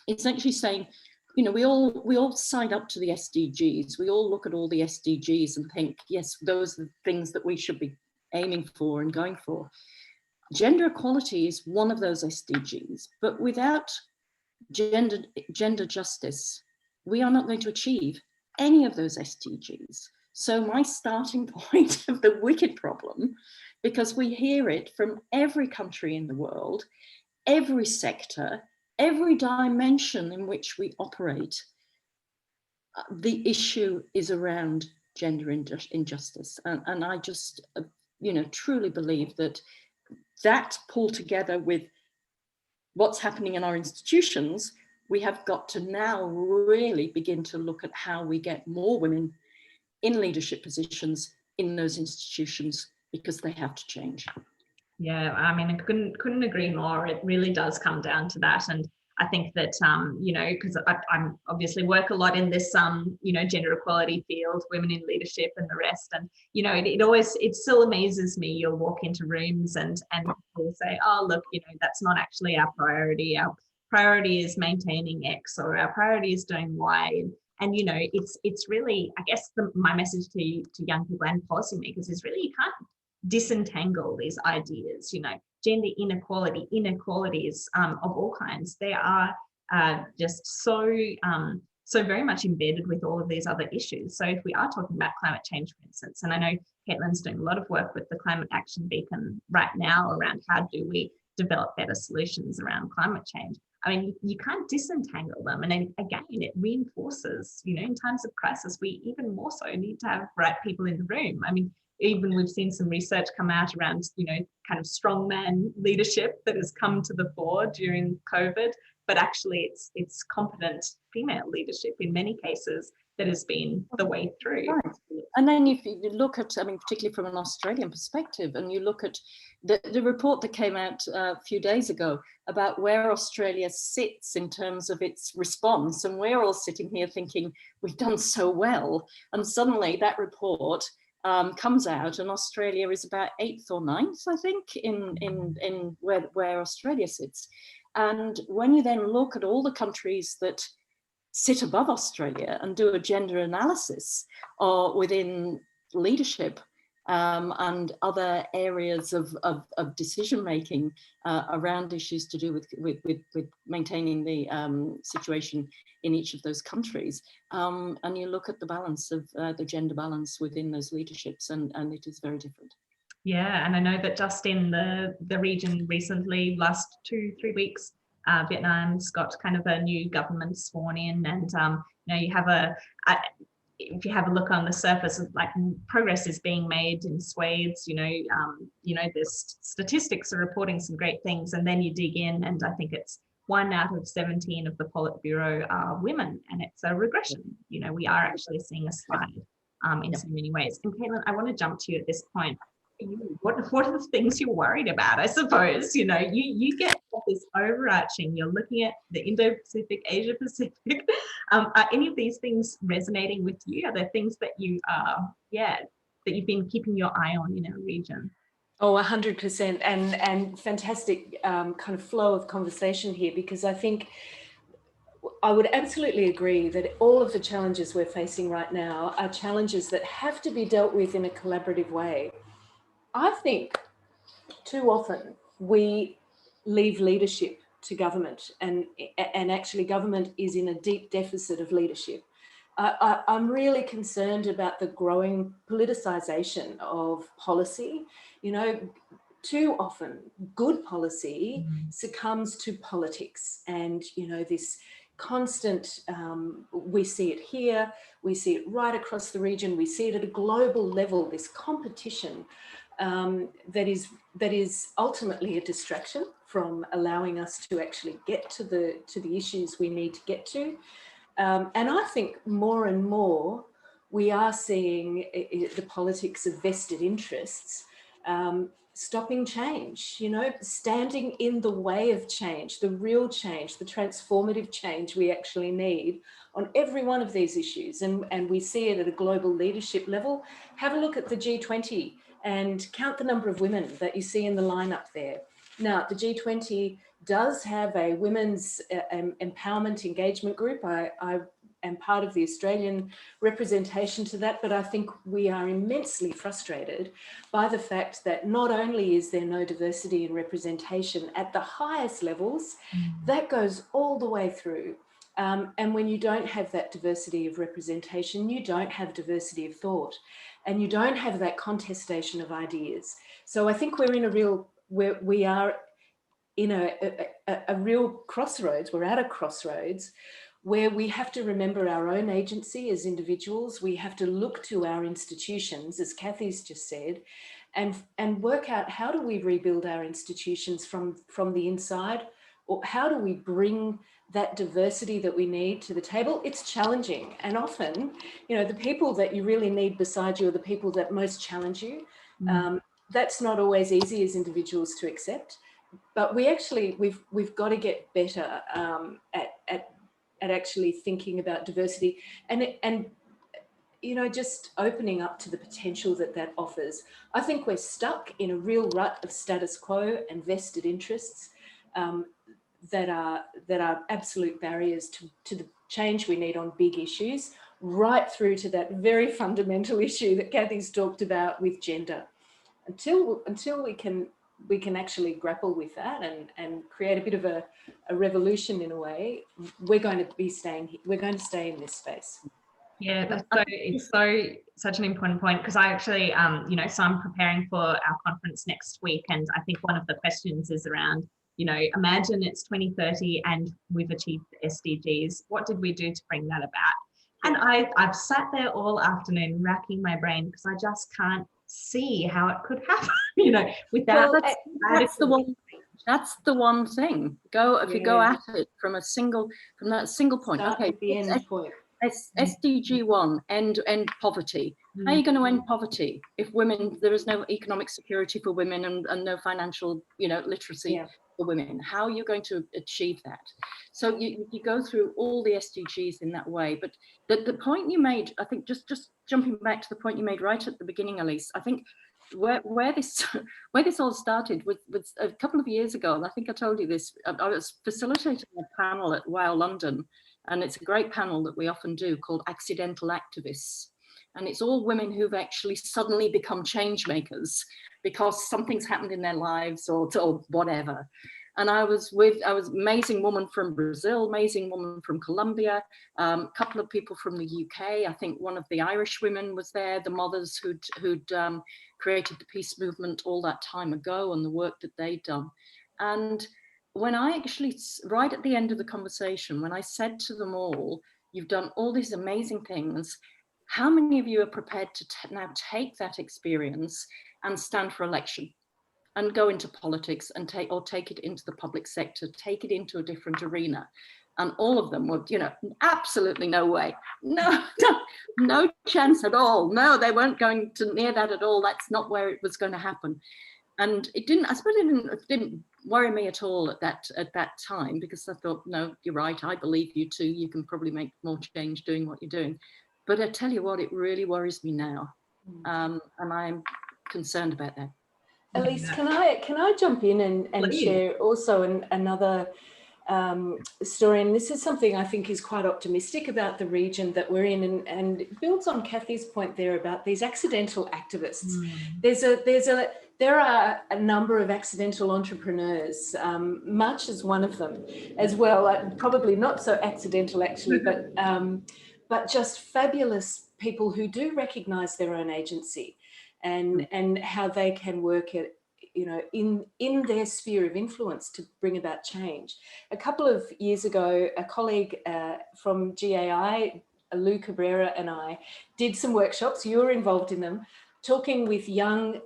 It's actually saying, you know, we all sign up to the SDGs. We all look at all the SDGs and think, yes, those are the things that we should be aiming for and going for. Gender equality is one of those SDGs, but without gender justice, we are not going to achieve any of those SDGs. So my starting point of the wicked problem, because we hear it from every country in the world, every sector, every dimension in which we operate, the issue is around gender injustice. And I just, truly believe that pulled together with what's happening in our institutions, we have got to now really begin to look at how we get more women in leadership positions in those institutions, because they have to change. Yeah, I mean, I couldn't agree more. It really does come down to that. And I think that, because I'm obviously work a lot in this, gender equality field, women in leadership and the rest. And, it still amazes me. You'll walk into rooms and people say, oh, look, that's not actually our priority. Our priority is maintaining X, or our priority is doing Y. And it's really, I guess, my message to young people and policymakers is really, you can't disentangle these ideas. Gender inequalities of all kinds, they are just so very much embedded with all of these other issues. So if we are talking about climate change, for instance, and I know Caitlin's doing a lot of work with the Climate Action Beacon right now around how do we develop better solutions around climate change. I mean, you can't disentangle them. And then again, it reinforces, in times of crisis, we even more so need to have right people in the room. I mean, even we've seen some research come out around, kind of strongman leadership that has come to the fore during COVID, but actually it's competent female leadership in many cases that has been the way through. Right. And then if you look at, particularly from an Australian perspective, and you look at the report that came out a few days ago about where Australia sits in terms of its response, and we're all sitting here thinking we've done so well, and suddenly that report comes out, and Australia is about 8th or 9th, I think, in where Australia sits. And when you then look at all the countries that sit above Australia and do a gender analysis, or within leadership and other areas of decision making around issues to do with maintaining the situation in each of those countries, and you look at the balance of the gender balance within those leaderships, and it is very different. Yeah, and I know that just in the region recently, last 2-3 weeks, Vietnam's got kind of a new government sworn in, and you have if you have a look on the surface, like progress is being made in swathes. The statistics are reporting some great things, and then you dig in, and I think it's 1 out of 17 of the Politburo are women, and it's a regression. We are actually seeing a slide in so many ways. And Caitlin, I want to jump to you at this point. What are the things you're worried about? I suppose you get this overarching. You're looking at the Indo-Pacific, Asia-Pacific. Are any of these things resonating with you? Are there things that that you've been keeping your eye on in our region? Oh, 100%, and fantastic kind of flow of conversation here, because I think I would absolutely agree that all of the challenges we're facing right now are challenges that have to be dealt with in a collaborative way. I think too often we leave leadership to government, and actually government is in a deep deficit of leadership. I'm really concerned about the growing politicization of policy. Too often good policy succumbs to politics, and this constant, we see it here, we see it right across the region, we see it at a global level, this competition that is ultimately a distraction from allowing us to actually get to the issues we need to get to. And I think more and more we are seeing the politics of vested interests stopping change, standing in the way of change, the real change, the transformative change we actually need on every one of these issues. And we see it at a global leadership level. Have a look at the G20 and count the number of women that you see in the lineup there. Now, the G20 does have a women's empowerment engagement group. I am part of the Australian representation to that, but I think we are immensely frustrated by the fact that not only is there no diversity and representation at the highest levels, that goes all the way through. And when you don't have that diversity of representation, you don't have diversity of thought, and you don't have that contestation of ideas. So I think we're in a real, we are in a real crossroads. We're at a crossroads where we have to remember our own agency as individuals. We have to look to our institutions, as Cathy's just said, and work out, how do we rebuild our institutions from the inside, or how do we bring that diversity that we need to the table? It's challenging, and often, you know, the people that you really need beside you are the people that most challenge you. That's not always easy as individuals to accept, but we've got to get better at actually thinking about diversity and you know, just opening up to the potential that offers. I think we're stuck in a real rut of status quo and vested interests that are absolute barriers to the change we need on big issues, right through to that very fundamental issue that Cathy's talked about with gender. Until we can actually grapple with that and create a bit of a revolution in a way, we're going to stay in this space. Yeah, it's such an important point, because I actually, you know, so I'm preparing for our conference next week, and I think one of the questions is around, you know, imagine it's 2030 and we've achieved the SDGs. What did we do to bring that about? And I've sat there all afternoon racking my brain, because I just can't see how it could happen, you know, without that's the one. That's the one thing. If you go at it from that single point. Start okay, at the end point. SDG 1, end poverty. How are you going to end poverty if there is no economic security for women and no financial, you know, literacy for women? How are you going to achieve that? So you go through all the SDGs in that way. But the point you made, I think, just jumping back to the point you made right at the beginning, Elise, I think where this all started was a couple of years ago, and I think I told you this. I was facilitating a panel at WOW London, and it's a great panel that we often do called Accidental Activists. And it's all women who've actually suddenly become change makers because something's happened in their lives or whatever. And I was amazing woman from Brazil, amazing woman from Colombia, a couple of people from the UK. I think one of the Irish women was there, the mothers who'd created the peace movement all that time ago, and the work that they'd done. And when I actually, right at the end of the conversation, when I said to them all, you've done all these amazing things, how many of you are prepared to now take that experience and stand for election and go into politics and take it into the public sector, take it into a different arena? And all of them were, you know, absolutely no way. No chance at all. No, they weren't going to near that at all. That's not where it was going to happen. And I suppose it didn't worry me at all at that time, because I thought, no, you're right, I believe you too. You can probably make more change doing what you're doing. But I tell you what, it really worries me now. And I'm concerned about that. Elise, can I jump in and share also another story? And this is something I think is quite optimistic about the region that we're in, and it builds on Cathy's point there about these accidental activists. There are a number of accidental entrepreneurs, Much is one of them as well, probably not so accidental actually, but just fabulous people who do recognise their own agency and how they can work at, you know, in their sphere of influence to bring about change. A couple of years ago, a colleague from GAI, Lou Cabrera, and I did some workshops, you were involved in them, talking with young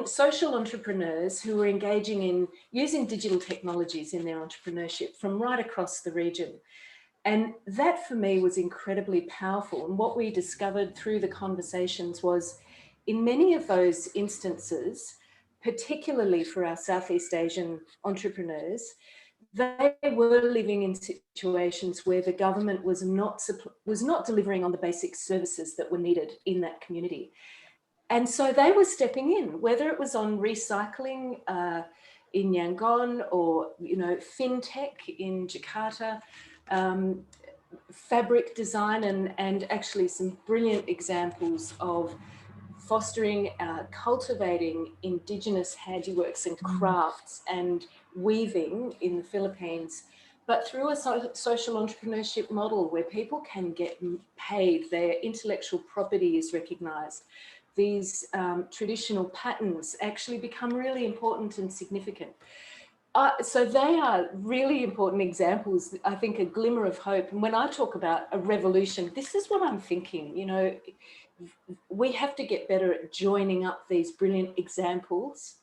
social entrepreneurs who were engaging in using digital technologies in their entrepreneurship from right across the region. And that for me was incredibly powerful. And what we discovered through the conversations was, in many of those instances, particularly for our Southeast Asian entrepreneurs, they were living in situations where the government was not delivering on the basic services that were needed in that community. And so they were stepping in, whether it was on recycling in Yangon or, you know, fintech in Jakarta, fabric design and actually some brilliant examples of fostering, cultivating Indigenous handiworks and crafts and weaving in the Philippines, but through a social entrepreneurship model where people can get paid, their intellectual property is recognised. These traditional patterns actually become really important and significant. So they are really important examples, I think, a glimmer of hope. And when I talk about a revolution, this is what I'm thinking. You know, we have to get better at joining up these brilliant examples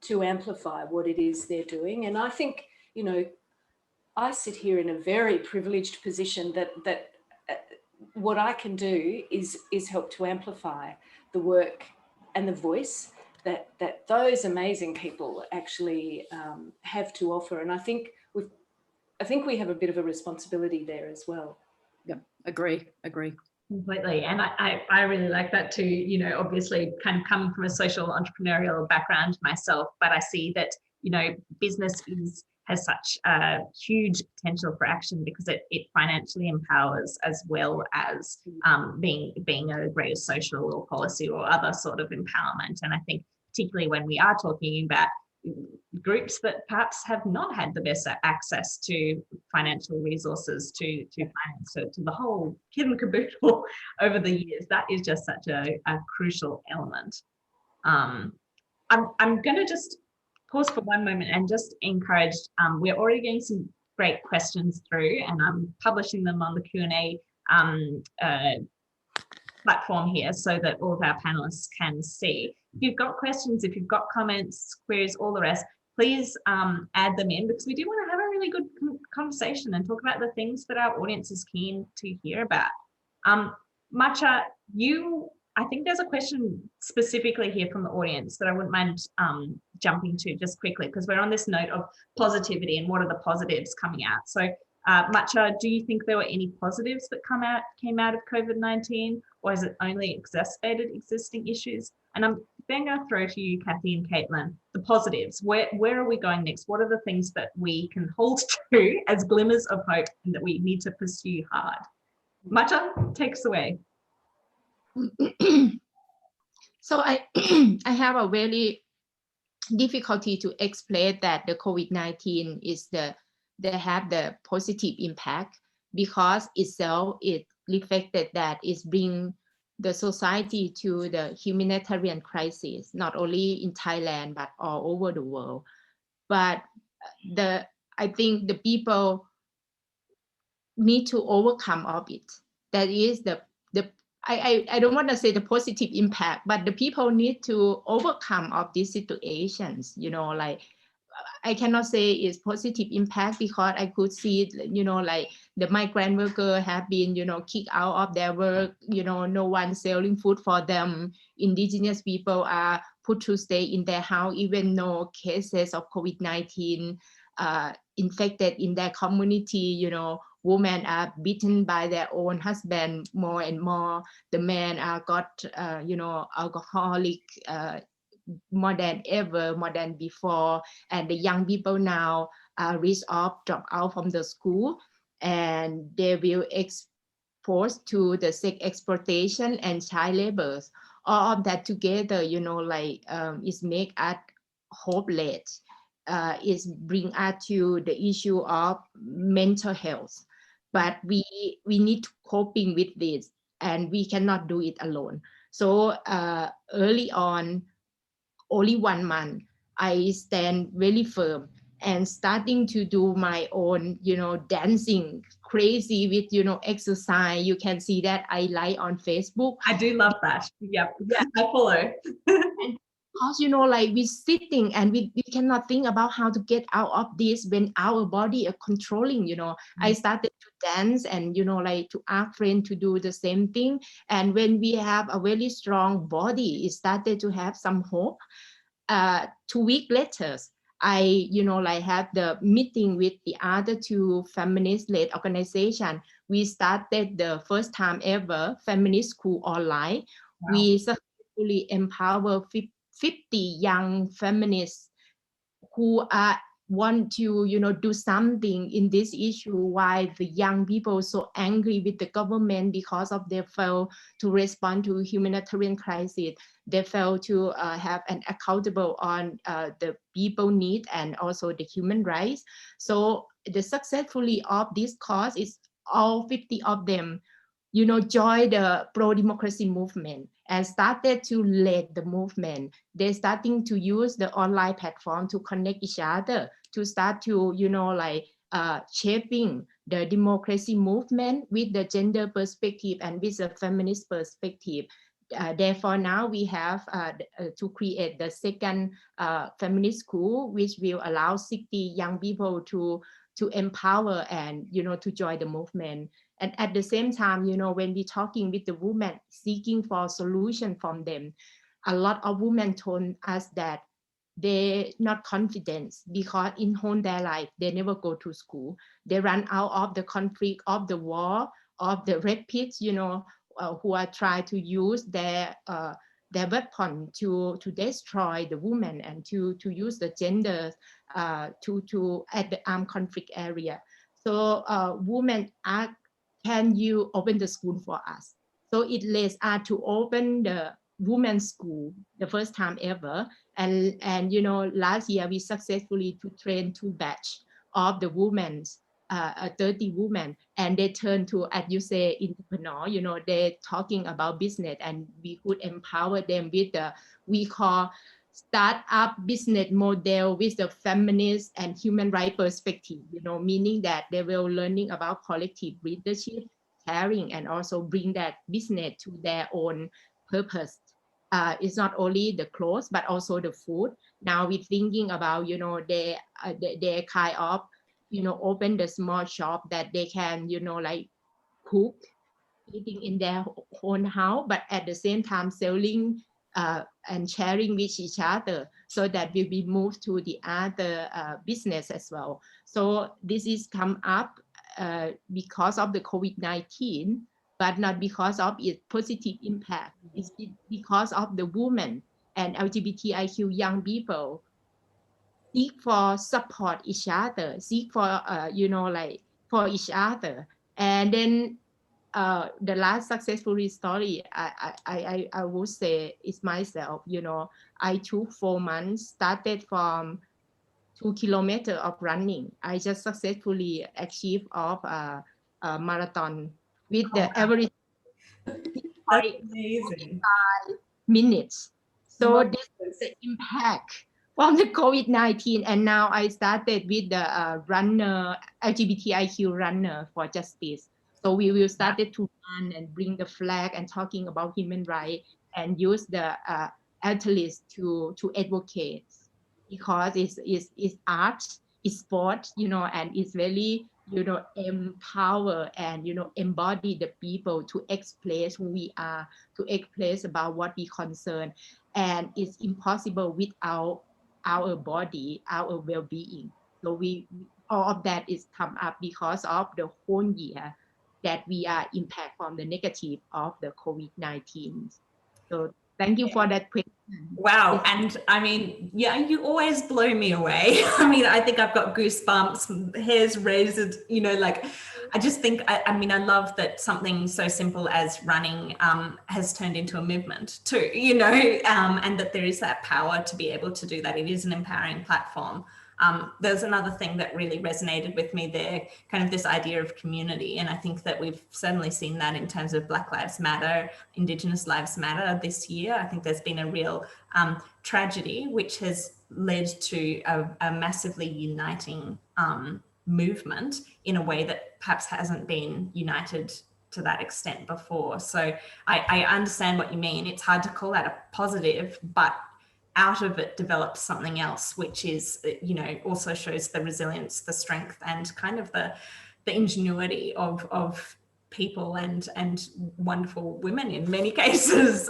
to amplify what it is they're doing. And I think, you know, I sit here in a very privileged position that what I can do is help to amplify the work and the voice that those amazing people actually have to offer. And I think we have a bit of a responsibility there as well. Yeah, agree. Completely. And I really like that too, you know, obviously kind of coming from a social entrepreneurial background myself, but I see that, you know, business has such a huge potential for action because it financially empowers as well as being a greater social or policy or other sort of empowerment. And I think particularly when we are talking about groups that perhaps have not had the best access to financial resources to finance to the whole kit and caboodle over the years, that is just such a crucial element. I'm going to just pause for one moment and just encourage, we're already getting some great questions through and I'm publishing them on the Q&A platform here so that all of our panelists can see. If you've got questions, if you've got comments, queries, all the rest, please add them in because we do want to have a really good conversation and talk about the things that our audience is keen to hear about. Matcha, I think there's a question specifically here from the audience that I wouldn't mind jumping to just quickly because we're on this note of positivity and what are the positives coming out. So Matcha, do you think there were any positives that came out of COVID-19 or has it only exacerbated existing issues? And I'm then going to throw to you, Cathy and Caitlin, the positives. Where are we going next? What are the things that we can hold to as glimmers of hope and that we need to pursue hard? Matcha, take us away. So I have a very difficulty to explain that the COVID-19 is they have the positive impact because itself it reflected that it's bring the society to the humanitarian crisis, not only in Thailand, but all over the world. But I think the people need to overcome of it. That is I don't want to say the positive impact, but the people need to overcome of these situations, you know, like I cannot say it's positive impact because I could see, you know, like the migrant workers have been, you know, kicked out of their work, you know, no one selling food for them. Indigenous people are put to stay in their house, even no cases of COVID-19 infected in their community, you know. Women are beaten by their own husband more and more. The men are got, you know, alcoholic more than ever, more than before. And the young people now are risk of drop out from the school and they will exposed to the sex exploitation and child labor. All of that together, you know, like is make us hopeless. Is bring us to the issue of mental health. But we need to coping with this and we cannot do it alone. So early on, only 1 month, I stand really firm and starting to do my own, you know, dancing crazy with, you know, exercise. You can see that I like on Facebook. I do love that. Yep. Yeah, I follow. Because, you know, like we're sitting and we cannot think about how to get out of this when our body are controlling, you know. I started to dance and, you know, like to ask friends to do the same thing. And when we have a very strong body, it started to have some hope. 2 weeks later, I, you know, like have the meeting with the other 2 feminist-led organizations. We started the first time ever feminist school online. Wow. We successfully empower 50 young feminists who are want to, do something in this issue. Why the young people so angry with the government because of they fail to respond to humanitarian crisis. They fail to have an accountable on the people need and also the human rights. So the successfully of this cause is all 50 of them, join the pro-democracy movement and started to lead the movement. They're starting to use the online platform to connect each other, to start to, shaping the democracy movement with the gender perspective and with the feminist perspective. Therefore, now we have to create the second feminist school, which will allow 60 young people to empower and, to join the movement. And at the same time, when we're talking with the women, seeking for a solution from them, a lot of women told us that they're not confident because in whole their life, they never go to school. They run out of the conflict, of the war, of the rapists, who are trying to use their weapon to destroy the women and to use the gender to at the armed conflict area. So women are, can you open the school for us? So it leads us to open the women's school the first time ever. And last year we successfully to train 2 batch of the women's 30 women, and they turn to, as you say, entrepreneur, they're talking about business, and we could empower them with the, we call start-up business model with the feminist and human rights perspective, meaning that they will learning about collective leadership, caring, and also bring that business to their own purpose. It's not only the clothes, but also the food. Now we're thinking about, they kind of, open the small shop that they can, like cook, eating in their own house, but at the same time selling and sharing with each other, so that will be moved to the other business as well. So this is come up because of the COVID-19, but not because of its positive impact. It's because of the women and LGBTIQ young people seek for support each other, seek for, like for each other. And then the last successful story, I would say is myself, I took 4 months, started from 2 kilometers of running. I just successfully achieved of a marathon with the average 45 minutes. So this is the impact from the COVID-19. And now I started with the runner, LGBTIQ runner for justice. So we will start to run and bring the flag and talking about human rights and use the athletes to advocate, because it's art, it's sport, and it's really, empower and, embody the people to express who we are, to express about what we concern. And it's impossible without our body, our well-being. So all of that is come up because of the whole year that we are impacted from the negative of the COVID-19. So thank you for that question. Wow. And I mean, yeah, you always blow me away. I mean, I think I've got goosebumps, hairs raised, like, I just think, I mean, I love that something so simple as running has turned into a movement too, and that there is that power to be able to do that. It is an empowering platform. There's another thing that really resonated with me there, kind of this idea of community. And I think that we've certainly seen that in terms of Black Lives Matter, Indigenous Lives Matter this year. I think there's been a real tragedy, which has led to a massively uniting movement in a way that perhaps hasn't been united to that extent before. So I understand what you mean. It's hard to call that a positive, but out of it develops something else, which is, also shows the resilience, the strength, and kind of the ingenuity of people and wonderful women in many cases.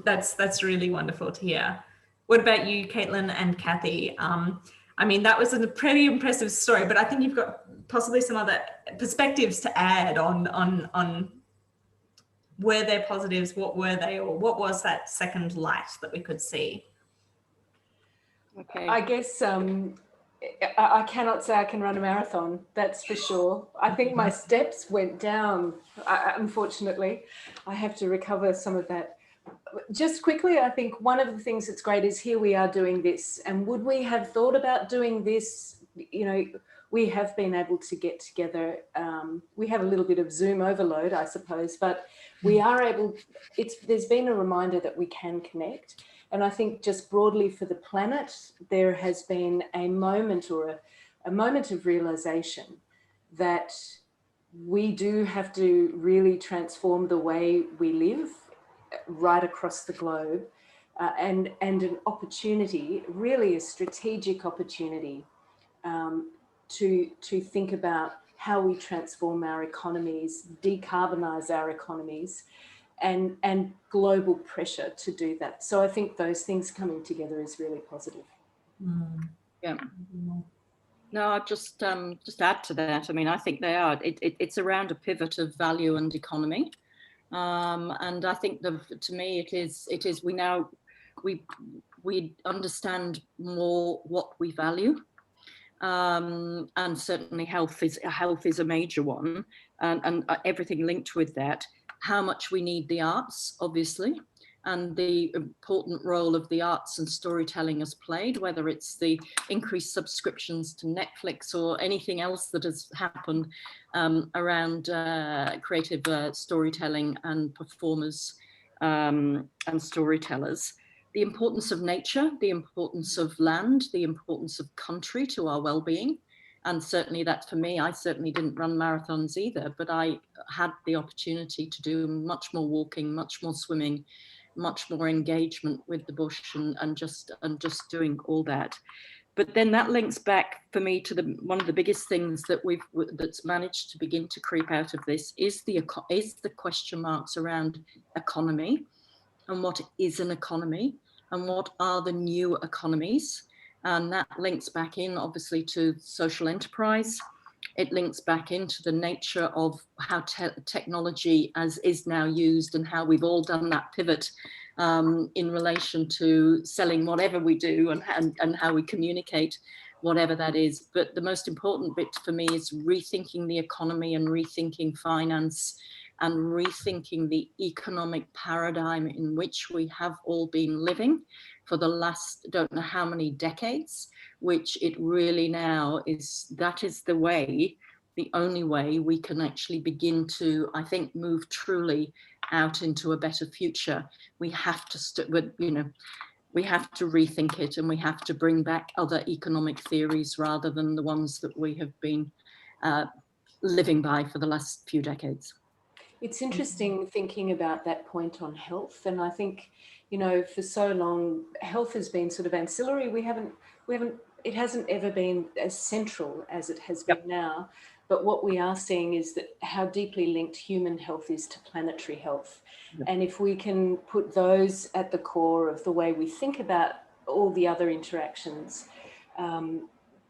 That's really wonderful to hear. What about you, Caitlin and Cathy? I mean, that was a pretty impressive story, but I think you've got possibly some other perspectives to add on were there positives, what were they, or what was that second light that we could see? Okay. I guess I cannot say I can run a marathon, that's for sure. I think my steps went down, unfortunately. I have to recover some of that. Just quickly, I think one of the things that's great is here we are doing this. And would we have thought about doing this? You know, we have been able to get together. We have a little bit of Zoom overload, I suppose, but we are able, there's been a reminder that we can connect. And I think just broadly for the planet, there has been a moment or a moment of realization that we do have to really transform the way we live right across the globe, and an opportunity, really a strategic opportunity, to think about how we transform our economies, decarbonize our economies, and global pressure to do that. So I think those things coming together is really positive. Yeah. No, I'll just add to that. I mean, I think they are. It's around a pivot of value and economy, and I think to me it is. We understand more what we value, and certainly health is a major one, and everything linked with that. How much we need the arts, obviously, and the important role of the arts and storytelling has played, whether it's the increased subscriptions to Netflix or anything else that has happened around creative storytelling and performers and storytellers. The importance of nature, the importance of land, the importance of country to our well-being. And certainly that for me, I certainly didn't run marathons either, but I had the opportunity to do much more walking, much more swimming, much more engagement with the bush and just doing all that. But then that links back for me to one of the biggest things that's managed to begin to creep out of this is the question marks around economy, and what is an economy, and what are the new economies. And that links back in, obviously, to social enterprise. It links back into the nature of how technology is now used, and how we've all done that pivot in relation to selling whatever we do, and how we communicate whatever that is. But the most important bit for me is rethinking the economy and rethinking finance and rethinking the economic paradigm in which we have all been living for the last, don't know how many decades, which it really now is, that is the way, the only way we can actually begin to, I think, move truly out into a better future. We have to, we have to rethink it, and we have to bring back other economic theories rather than the ones that we have been living by for the last few decades. It's interesting thinking about that point on health. And I think, for so long, health has been sort of ancillary. It hasn't ever been as central as it has been now. But what we are seeing is that how deeply linked human health is to planetary health. And if we can put those at the core of the way we think about all the other interactions,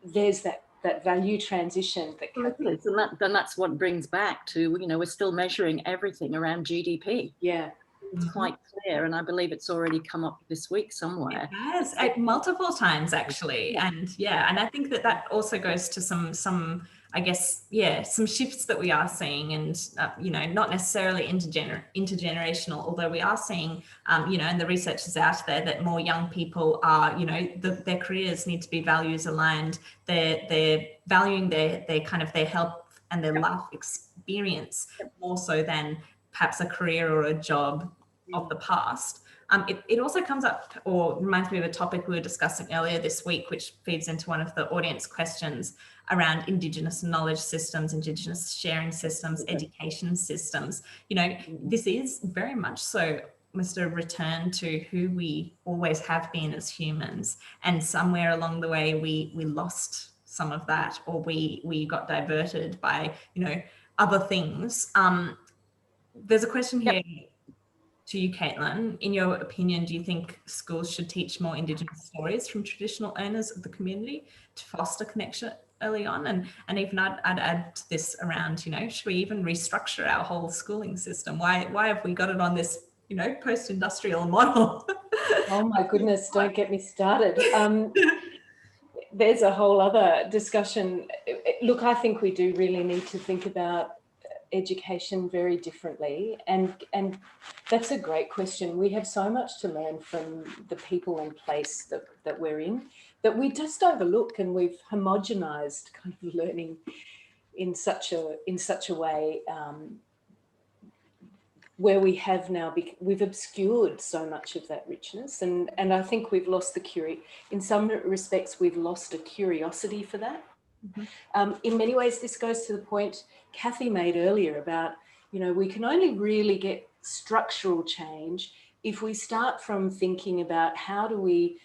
there's that value transition that Cathy. And that's what brings back to, we're still measuring everything around GDP. Yeah. It's quite clear, and I believe it's already come up this week somewhere. It has, multiple times actually. And and I think that also goes to some I guess, some shifts that we are seeing, and, not necessarily intergenerational, although we are seeing, and the research is out there that more young people are, their careers need to be values aligned. They're valuing their kind of their health and their life experience more so than perhaps a career or a job of the past. It also comes up, or reminds me of a topic we were discussing earlier this week, which feeds into one of the audience questions around Indigenous knowledge systems, Indigenous sharing systems, education systems. This is very much so almost a return to who we always have been as humans. And somewhere along the way, we lost some of that, or we got diverted by, other things. There's a question here to you, Caitlin. In your opinion, do you think schools should teach more Indigenous stories from traditional owners of the community to foster connection early on? And even I'd add to this around, should we even restructure our whole schooling system? Why have we got it on this, post-industrial model? Oh my goodness, don't get me started. there's a whole other discussion. Look, I think we do really need to think about education very differently, and that's a great question. We have so much to learn from the people and place that we're in, that we just overlook, and we've homogenized kind of learning in such a way where we have now we've obscured so much of that richness, and I think we've lost in some respects we've lost a curiosity for that. In many ways, this goes to the point Cathy made earlier about, we can only really get structural change if we start from thinking about how do we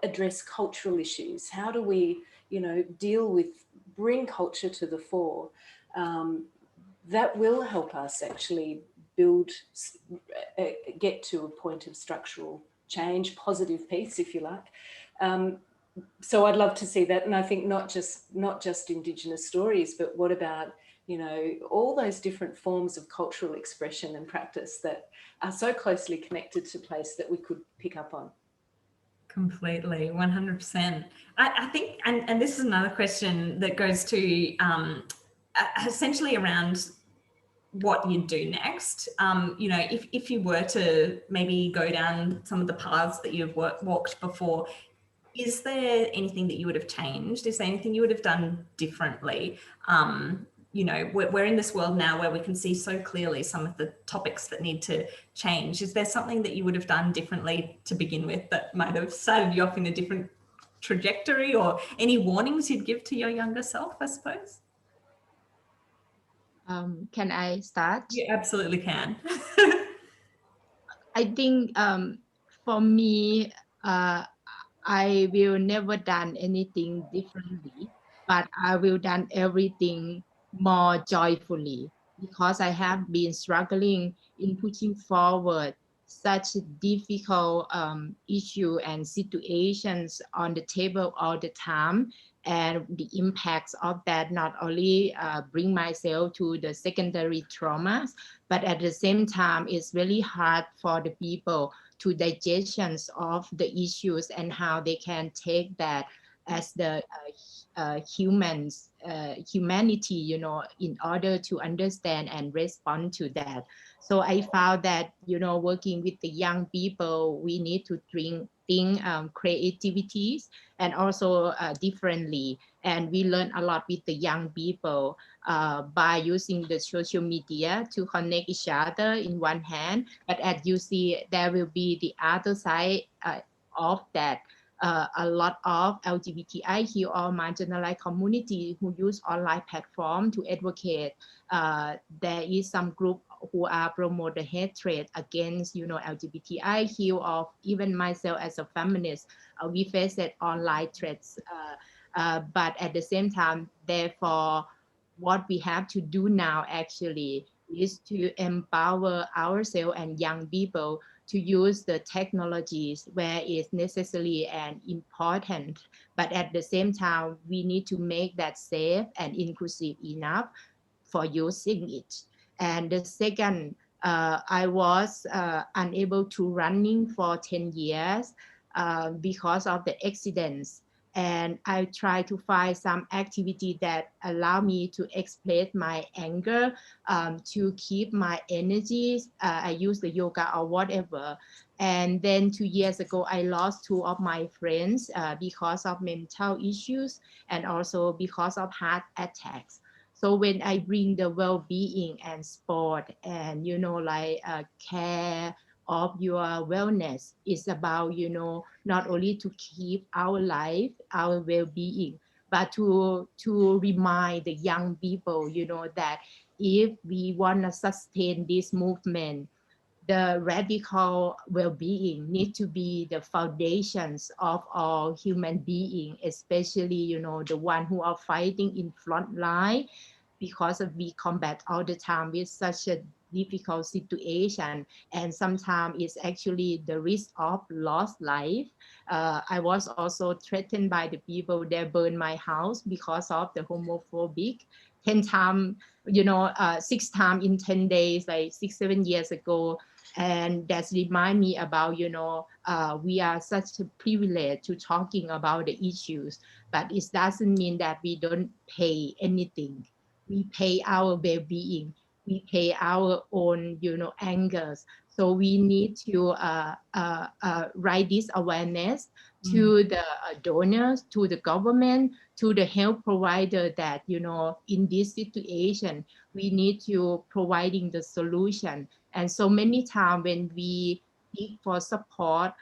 address cultural issues, how do we, bring culture to the fore. That will help us actually get to a point of structural change, positive peace, if you like. So I'd love to see that. And I think not just Indigenous stories, but what about, all those different forms of cultural expression and practice that are so closely connected to place that we could pick up on. Completely, 100%. I think, and this is another question that goes to essentially around what you do next. If you were to maybe go down some of the paths that you've walked before, is there anything that you would have changed? Is there anything you would have done differently? We're in this world now where we can see so clearly some of the topics that need to change. Is there something that you would have done differently to begin with that might have started you off in a different trajectory, or any warnings you'd give to your younger self, I suppose? Can I start? You absolutely can. I think for me, I will never done anything differently, but I will done everything more joyfully, because I have been struggling in pushing forward such difficult issue and situations on the table all the time. And the impacts of that not only bring myself to the secondary traumas, but at the same time, it's really hard for the people to digestions of the issues and how they can take that as the humanity, in order to understand and respond to that. So I found that, working with the young people, we need to think creativities and also differently. And we learn a lot with the young people by using the social media to connect each other in one hand. But as you see, there will be the other side of that. A lot of LGBTIQ or marginalized community who use online platform to advocate. There is some group who are promote the hatred against, LGBTIQ, or even myself as a feminist. We face that online threats. But at the same time, therefore, what we have to do now actually is to empower ourselves and young people to use the technologies where it's necessary and important. But at the same time, we need to make that safe and inclusive enough for using it. And the second, I was unable to running for 10 years because of the accidents. And I try to find some activity that allow me to express my anger, to keep my energies. I use the yoga or whatever. And then 2 years ago, I lost 2 of my friends because of mental issues and also because of heart attacks. So when I bring the well-being and sport and, care of your wellness, is about, not only to keep our life, our well-being, but to remind the young people, that if we want to sustain this movement, the radical well-being need to be the foundations of all human being, especially, the one who are fighting in front line, because we combat all the time with such a difficult situation, and sometimes it's actually the risk of lost life. I was also threatened by the people that burned my house because of the homophobic 10 times, 6 times in 10 days, like 6-7 years ago. And that's remind me about, we are such a privilege to talking about the issues, but it doesn't mean that we don't pay anything. We pay our well-being. We pay our own, angers. So we need to write this awareness to the donors, to the government, to the health provider that, in this situation, we need to providing the solution. And so many times when we seek for support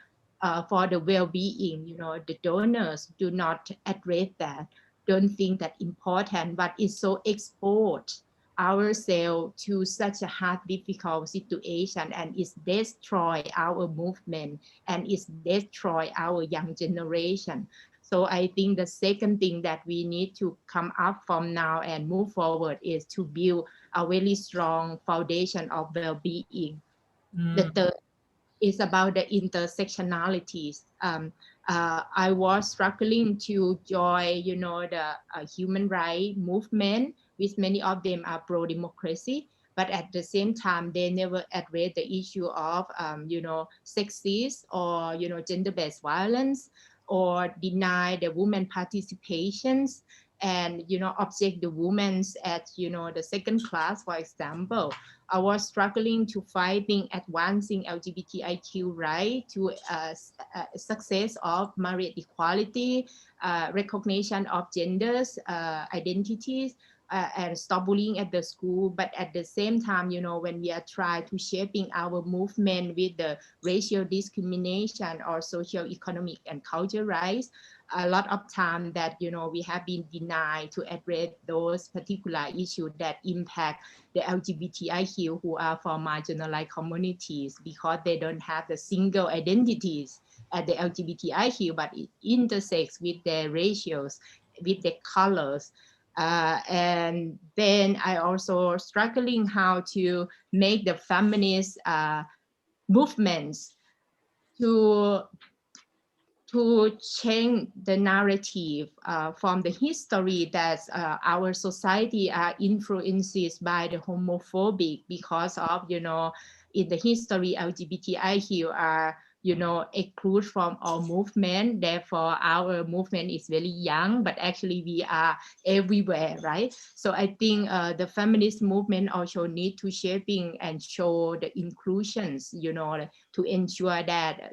for the well-being, the donors do not address that, don't think that important, but it's so exposed ourselves to such a hard, difficult situation, and it's destroy our movement, and it's destroy our young generation. So I think the second thing that we need to come up from now and move forward is to build a very strong foundation of well-being. The third is about the intersectionalities. I was struggling to join, the human rights movement, which many of them are pro-democracy, but at the same time, they never address the issue of, sexist or, gender-based violence, or deny the women participations, and, object the women as, the second class, for example. I was struggling to fighting advancing LGBTIQ right to success of marriage equality, recognition of genders, identities, and stop bullying at the school. But at the same time, when we are trying to shaping our movement with the racial discrimination or social, economic, and cultural rights, a lot of time that, we have been denied to address those particular issues that impact the LGBTIQ who are from marginalized communities, because they don't have the single identities at the LGBTIQ, but it intersects with their ratios, with their colors. And then I also struggling how to make the feminist movements to change the narrative from the history that our society are influenced by the homophobic, because of, in the history, LGBTIQ are, excluded from our movement. Therefore, our movement is very young, but actually we are everywhere, right? So I think the feminist movement also need to shaping and show the inclusions, to ensure that,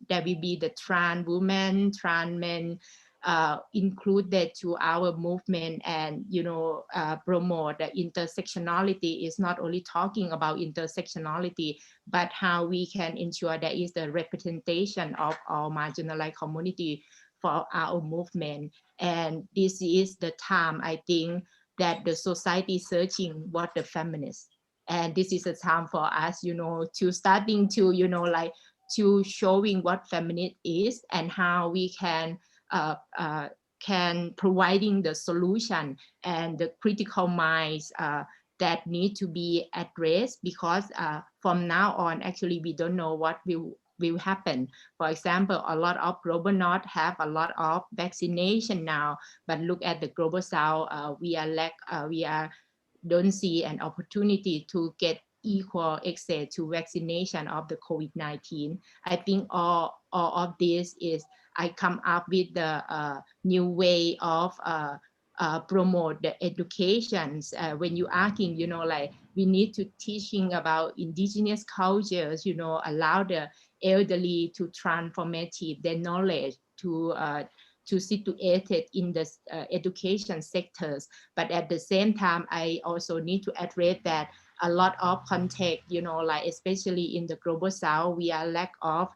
there will be the trans women, trans men included to our movement, and promote the intersectionality. Is not only talking about intersectionality, but how we can ensure there is the representation of our marginalized community for our movement. And this is the time, I think, that the society is searching what the feminists. And this is a time for us, to starting to, to showing what feminist is, and how we can providing the solution and the critical minds that need to be addressed, because from now on, actually, we don't know what will happen. For example, a lot of global north have a lot of vaccination now, but look at the global south, we don't see an opportunity to get equal access to vaccination of the COVID-19. I think all of this is, I come up with the new way of promote the educations. When you asking, we need to teaching about indigenous cultures, allow the elderly to transformative their knowledge to situated in the education sectors. But at the same time, I also need to address that a lot of context, especially in the global south, we are lack of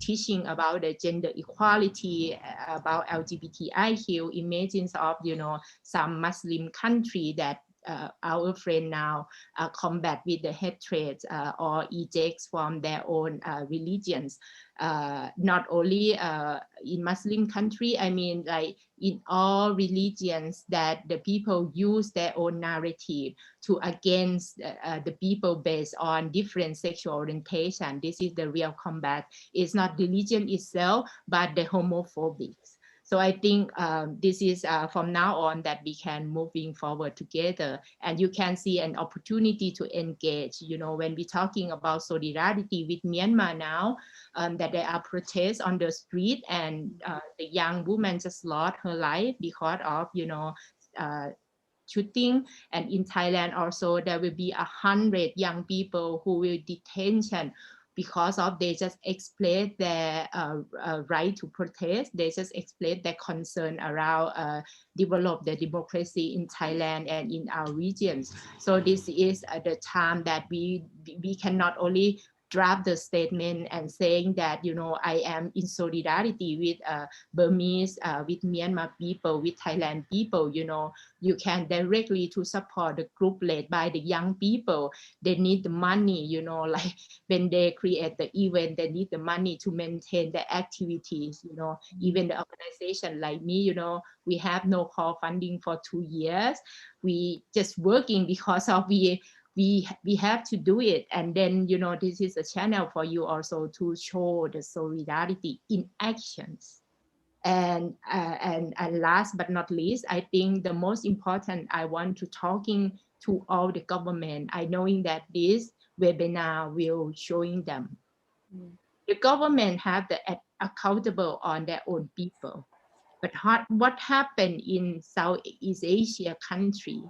teaching about the gender equality, about LGBTIQ, images of, some Muslim country that our friend now combat with the hatred or ejects from their own religions. Not only in Muslim country, I mean, like in all religions, that the people use their own narrative to against the people based on different sexual orientation. This is the real combat. It's not religion itself, but the homophobics. So I think this is from now on that we can moving forward together, and you can see an opportunity to engage, you know, when we're talking about solidarity with Myanmar now, that there are protests on the street, and the young woman just lost her life because of, you know, shooting. And in Thailand also there will be 100 young people who will detention because of they just express their right to protest. They just express their concern around develop the democracy in Thailand and in our regions. So this is the time that we cannot only draft the statement and saying that, you know, I am in solidarity with Burmese, with Myanmar people, with Thailand people. You know, you can directly to support the group led by the young people. They need the money, you know, like when they create the event, they need the money to maintain the activities, you know. Even the organization like me, you know, we have no core funding for 2 years. We just working because of we have to do it. And then, you know, this is a channel for you also to show the solidarity in actions. And last but not least, I think the most important, I want to talking to all the government. I knowing that this webinar will showing them. The government have the accountable on their own people. But what happened in Southeast Asia country?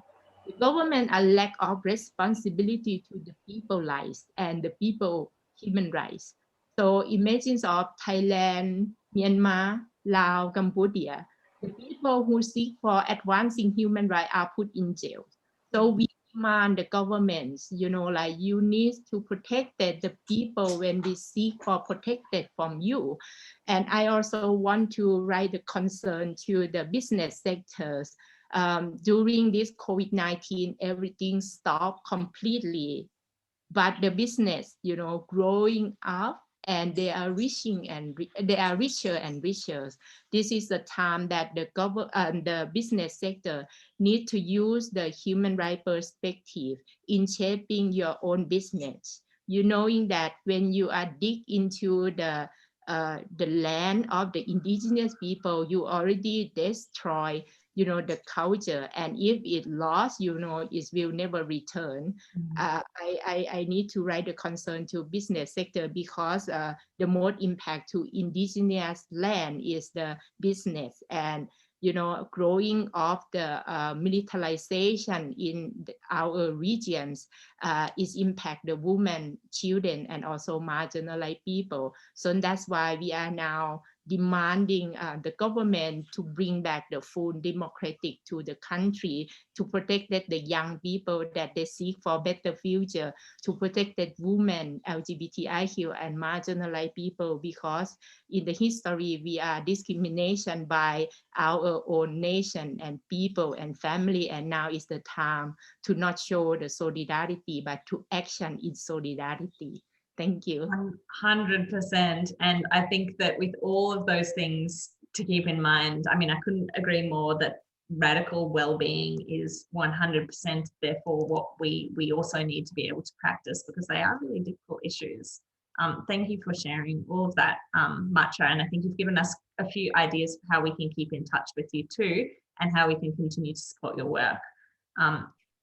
The government are lack of responsibility to the people lives and the people human rights. So imagine of Thailand, Myanmar, Laos, Cambodia, the people who seek for advancing human rights are put in jail. So we demand the governments, you know, like you need to protect the people when they seek for protected from you. And I also want to write the concern to the business sectors. During this COVID-19, everything stopped completely, but the business, you know, growing up, and they are reaching and they are richer and richer. This is the time that the business sector need to use the human rights perspective in shaping your own business. You knowing that when you are dig into the land of the indigenous people, you already destroy, you know, the culture, and if it lost, you know, it will never return. I need to write a concern to business sector because the most impact to indigenous land is the business, and you know, growing of the militarization in our regions is impact the women, children, and also marginalized people. So that's why we are now demanding the government to bring back the full democratic to the country, to protect the young people that they seek for better future, to protect the women, LGBTIQ, and marginalized people, because in the history we are discrimination by our own nation and people and family, and now is the time to not show the solidarity but to action in solidarity. Thank you. 100%. And I think that with all of those things to keep in mind, I mean, I couldn't agree more that radical well-being is 100% therefore what we also need to be able to practice, because they are really difficult issues. Thank you for sharing all of that, Matcha. And I think you've given us a few ideas for how we can keep in touch with you too, and how we can continue to support your work.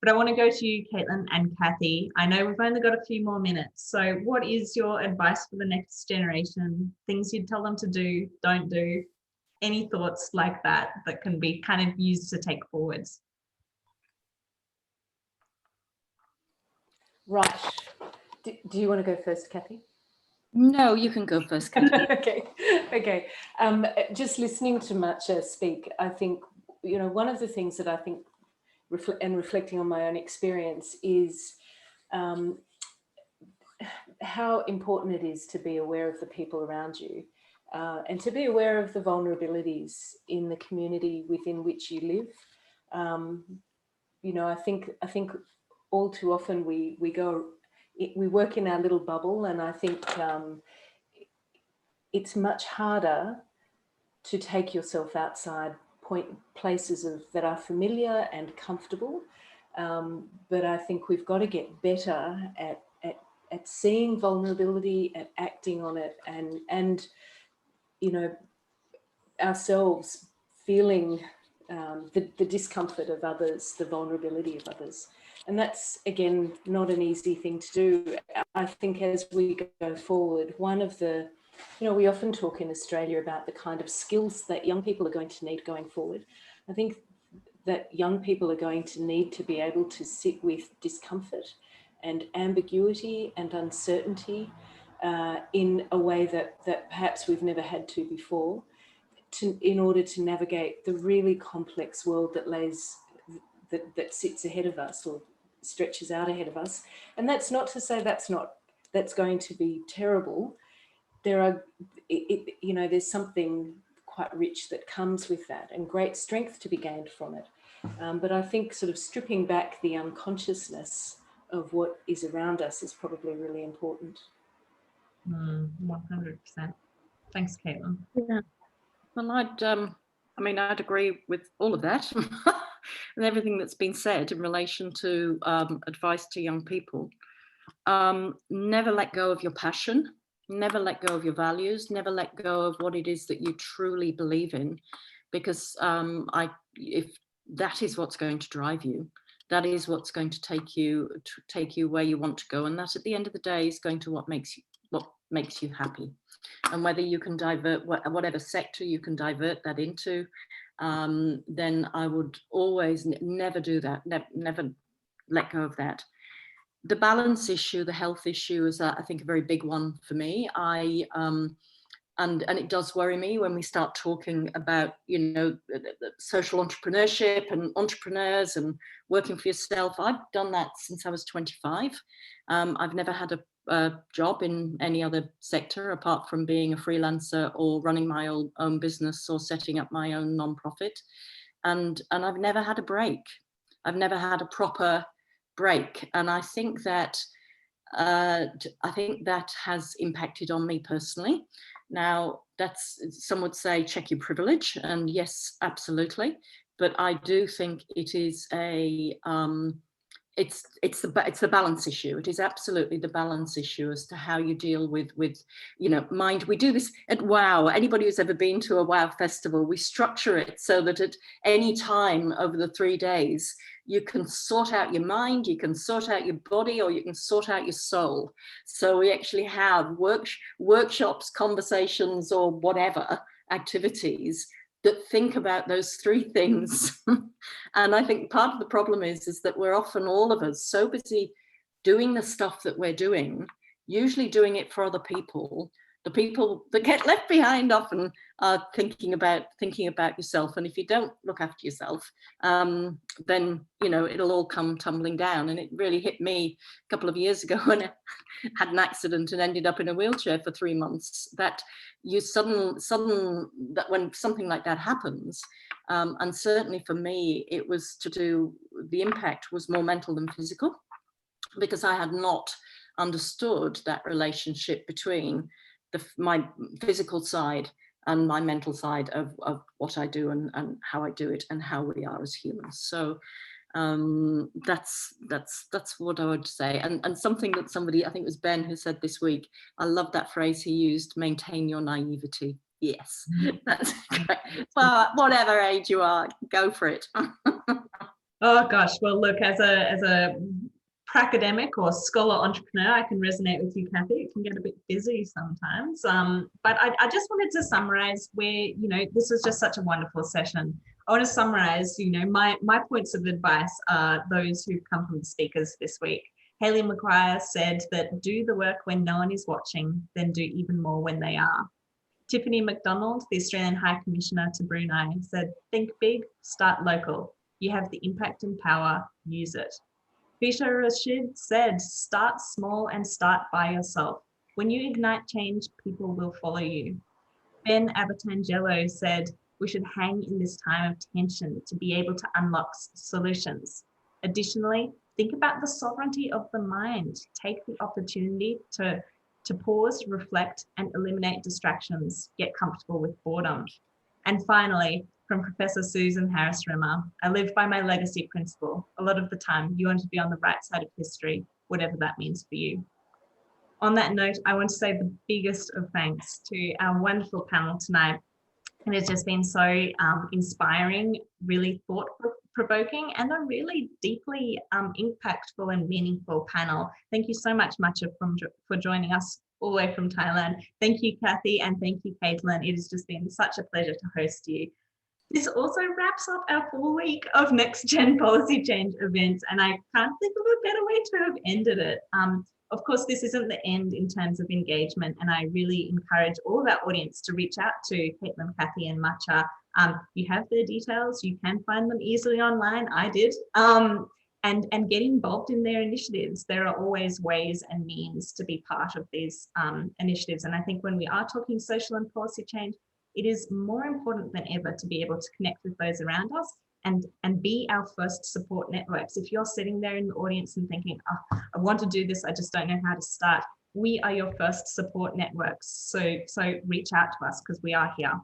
But I want to go to you, Caitlin and Cathy. I know we've only got a few more minutes. So what is your advice for the next generation? Things you'd tell them to do, don't do? Any thoughts like that that can be kind of used to take forwards? Right. Do you want to go first, Cathy? No, you can go first, Cathy. Okay. Just listening to Matcha speak, I think, you know, one of the things that I think reflecting on my own experience is how important it is to be aware of the people around you and to be aware of the vulnerabilities in the community within which you live. You know, I think all too often we work in our little bubble, and I think it's much harder to take yourself outside places that are familiar and comfortable, but I think we've got to get better at seeing vulnerability, at acting on it, and you know, ourselves feeling the discomfort of others, the vulnerability of others. And that's, again, not an easy thing to do. I think as we go forward, one of the, we often talk in Australia about the kind of skills that young people are going to need going forward. I think that young people are going to need to be able to sit with discomfort and ambiguity and uncertainty in a way that perhaps we've never had to before, in order to navigate the really complex world that sits ahead of us or stretches out ahead of us. And that's not to say that's going to be terrible. There's something quite rich that comes with that and great strength to be gained from it. But I think sort of stripping back the unconsciousness of what is around us is probably really important. 100%. Thanks, Caitlin. Yeah. Well, I'd agree with all of that and everything that's been said in relation to advice to young people. Never let go of your passion, never let go of your values, never let go of what it is that you truly believe in, because if that is what's going to drive you, that is what's going to take you where you want to go, and that at the end of the day is going to what makes you happy. And whether you can divert whatever sector you can divert that into, then I would always never do that, never let go of that. The balance issue, the health issue is, I think, a very big one for me. And it does worry me when we start talking about, social entrepreneurship and entrepreneurs and working for yourself. I've done that since I was 25. I've never had a job in any other sector apart from being a freelancer or running my own business or setting up my own nonprofit. And I've never had a break. I've never had a proper break. And I think that has impacted on me personally. Now, some would say check your privilege, and yes, absolutely. But I do think it is it's the balance issue. It is absolutely the balance issue as to how you deal with mind. We do this at WOW. Anybody who's ever been to a WOW festival, we structure it so that at any time over the 3 days, you can sort out your mind, you can sort out your body, or you can sort out your soul. So we actually have workshops, conversations, or whatever activities that think about those 3 things. And I think part of the problem is that we're often, all of us, so busy doing the stuff that we're doing, usually doing it for other people. The people that get left behind often are thinking about yourself. And if you don't look after yourself, then, it'll all come tumbling down. And it really hit me a couple of years ago when I had an accident and ended up in a wheelchair for 3 months, that you that when something like that happens, and certainly for me, it was the impact was more mental than physical, because I had not understood that relationship between my physical side and my mental side of what I do and how I do it and how we are as humans. So that's what I would say. And something that somebody, I think it was Ben who said this week, I love that phrase he used, maintain your naivety. Yes, that's great. Well, whatever age you are, go for it. Oh gosh, well look, as a pracademic or scholar entrepreneur, I can resonate with you, Cathy. It can get a bit busy sometimes. But I just wanted to summarize where, this was just such a wonderful session. I want to summarize, my points of advice are those who've come from the speakers this week. Hayley McGuire said that do the work when no one is watching, then do even more when they are. Tiffany McDonald, the Australian High Commissioner to Brunei, said, think big, start local. You have the impact and power, use it. Bisha Rashid said, start small and start by yourself. When you ignite change, people will follow you. Ben Abatangelo said, we should hang in this time of tension to be able to unlock solutions. Additionally, think about the sovereignty of the mind. Take the opportunity to pause, reflect, and eliminate distractions. Get comfortable with boredom. And finally, from Professor Susan Harris-Rimmer, I live by my legacy principle. A lot of the time, you want to be on the right side of history, whatever that means for you. On that note, I want to say the biggest of thanks to our wonderful panel tonight. It has just been so inspiring, really thought-provoking, and a really deeply impactful and meaningful panel. Thank you so much, Matcha, for joining us all the way from Thailand. Thank you, Cathy, and thank you, Caitlin. It has just been such a pleasure to host you. This also wraps up our full week of Next Gen Policy Change events, and I can't think of a better way to have ended it. Of course, this isn't the end in terms of engagement, and I really encourage all of our audience to reach out to Caitlin, Cathy, and Matcha. You have their details, you can find them easily online, I did, and get involved in their initiatives. There are always ways and means to be part of these initiatives, and I think when we are talking social and policy change, it is more important than ever to be able to connect with those around us and be our first support networks. If you're sitting there in the audience and thinking, oh, I want to do this, I just don't know how to start, we are your first support networks. So reach out to us because we are here.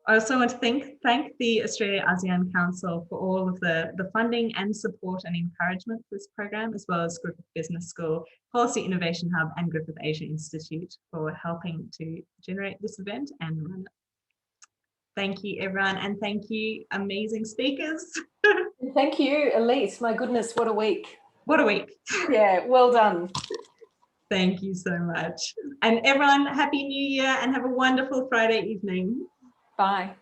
I also want to thank the Australia-ASEAN Council for all of the funding and support and encouragement for this program, as well as Griffith Business School, Policy Innovation Hub, and Griffith Asia Institute for helping to generate this event and run it. Thank you, everyone, and thank you, amazing speakers. Thank you, Elise. My goodness, what a week. What a week. Yeah, well done. Thank you so much. And everyone, Happy New Year and have a wonderful Friday evening. Bye.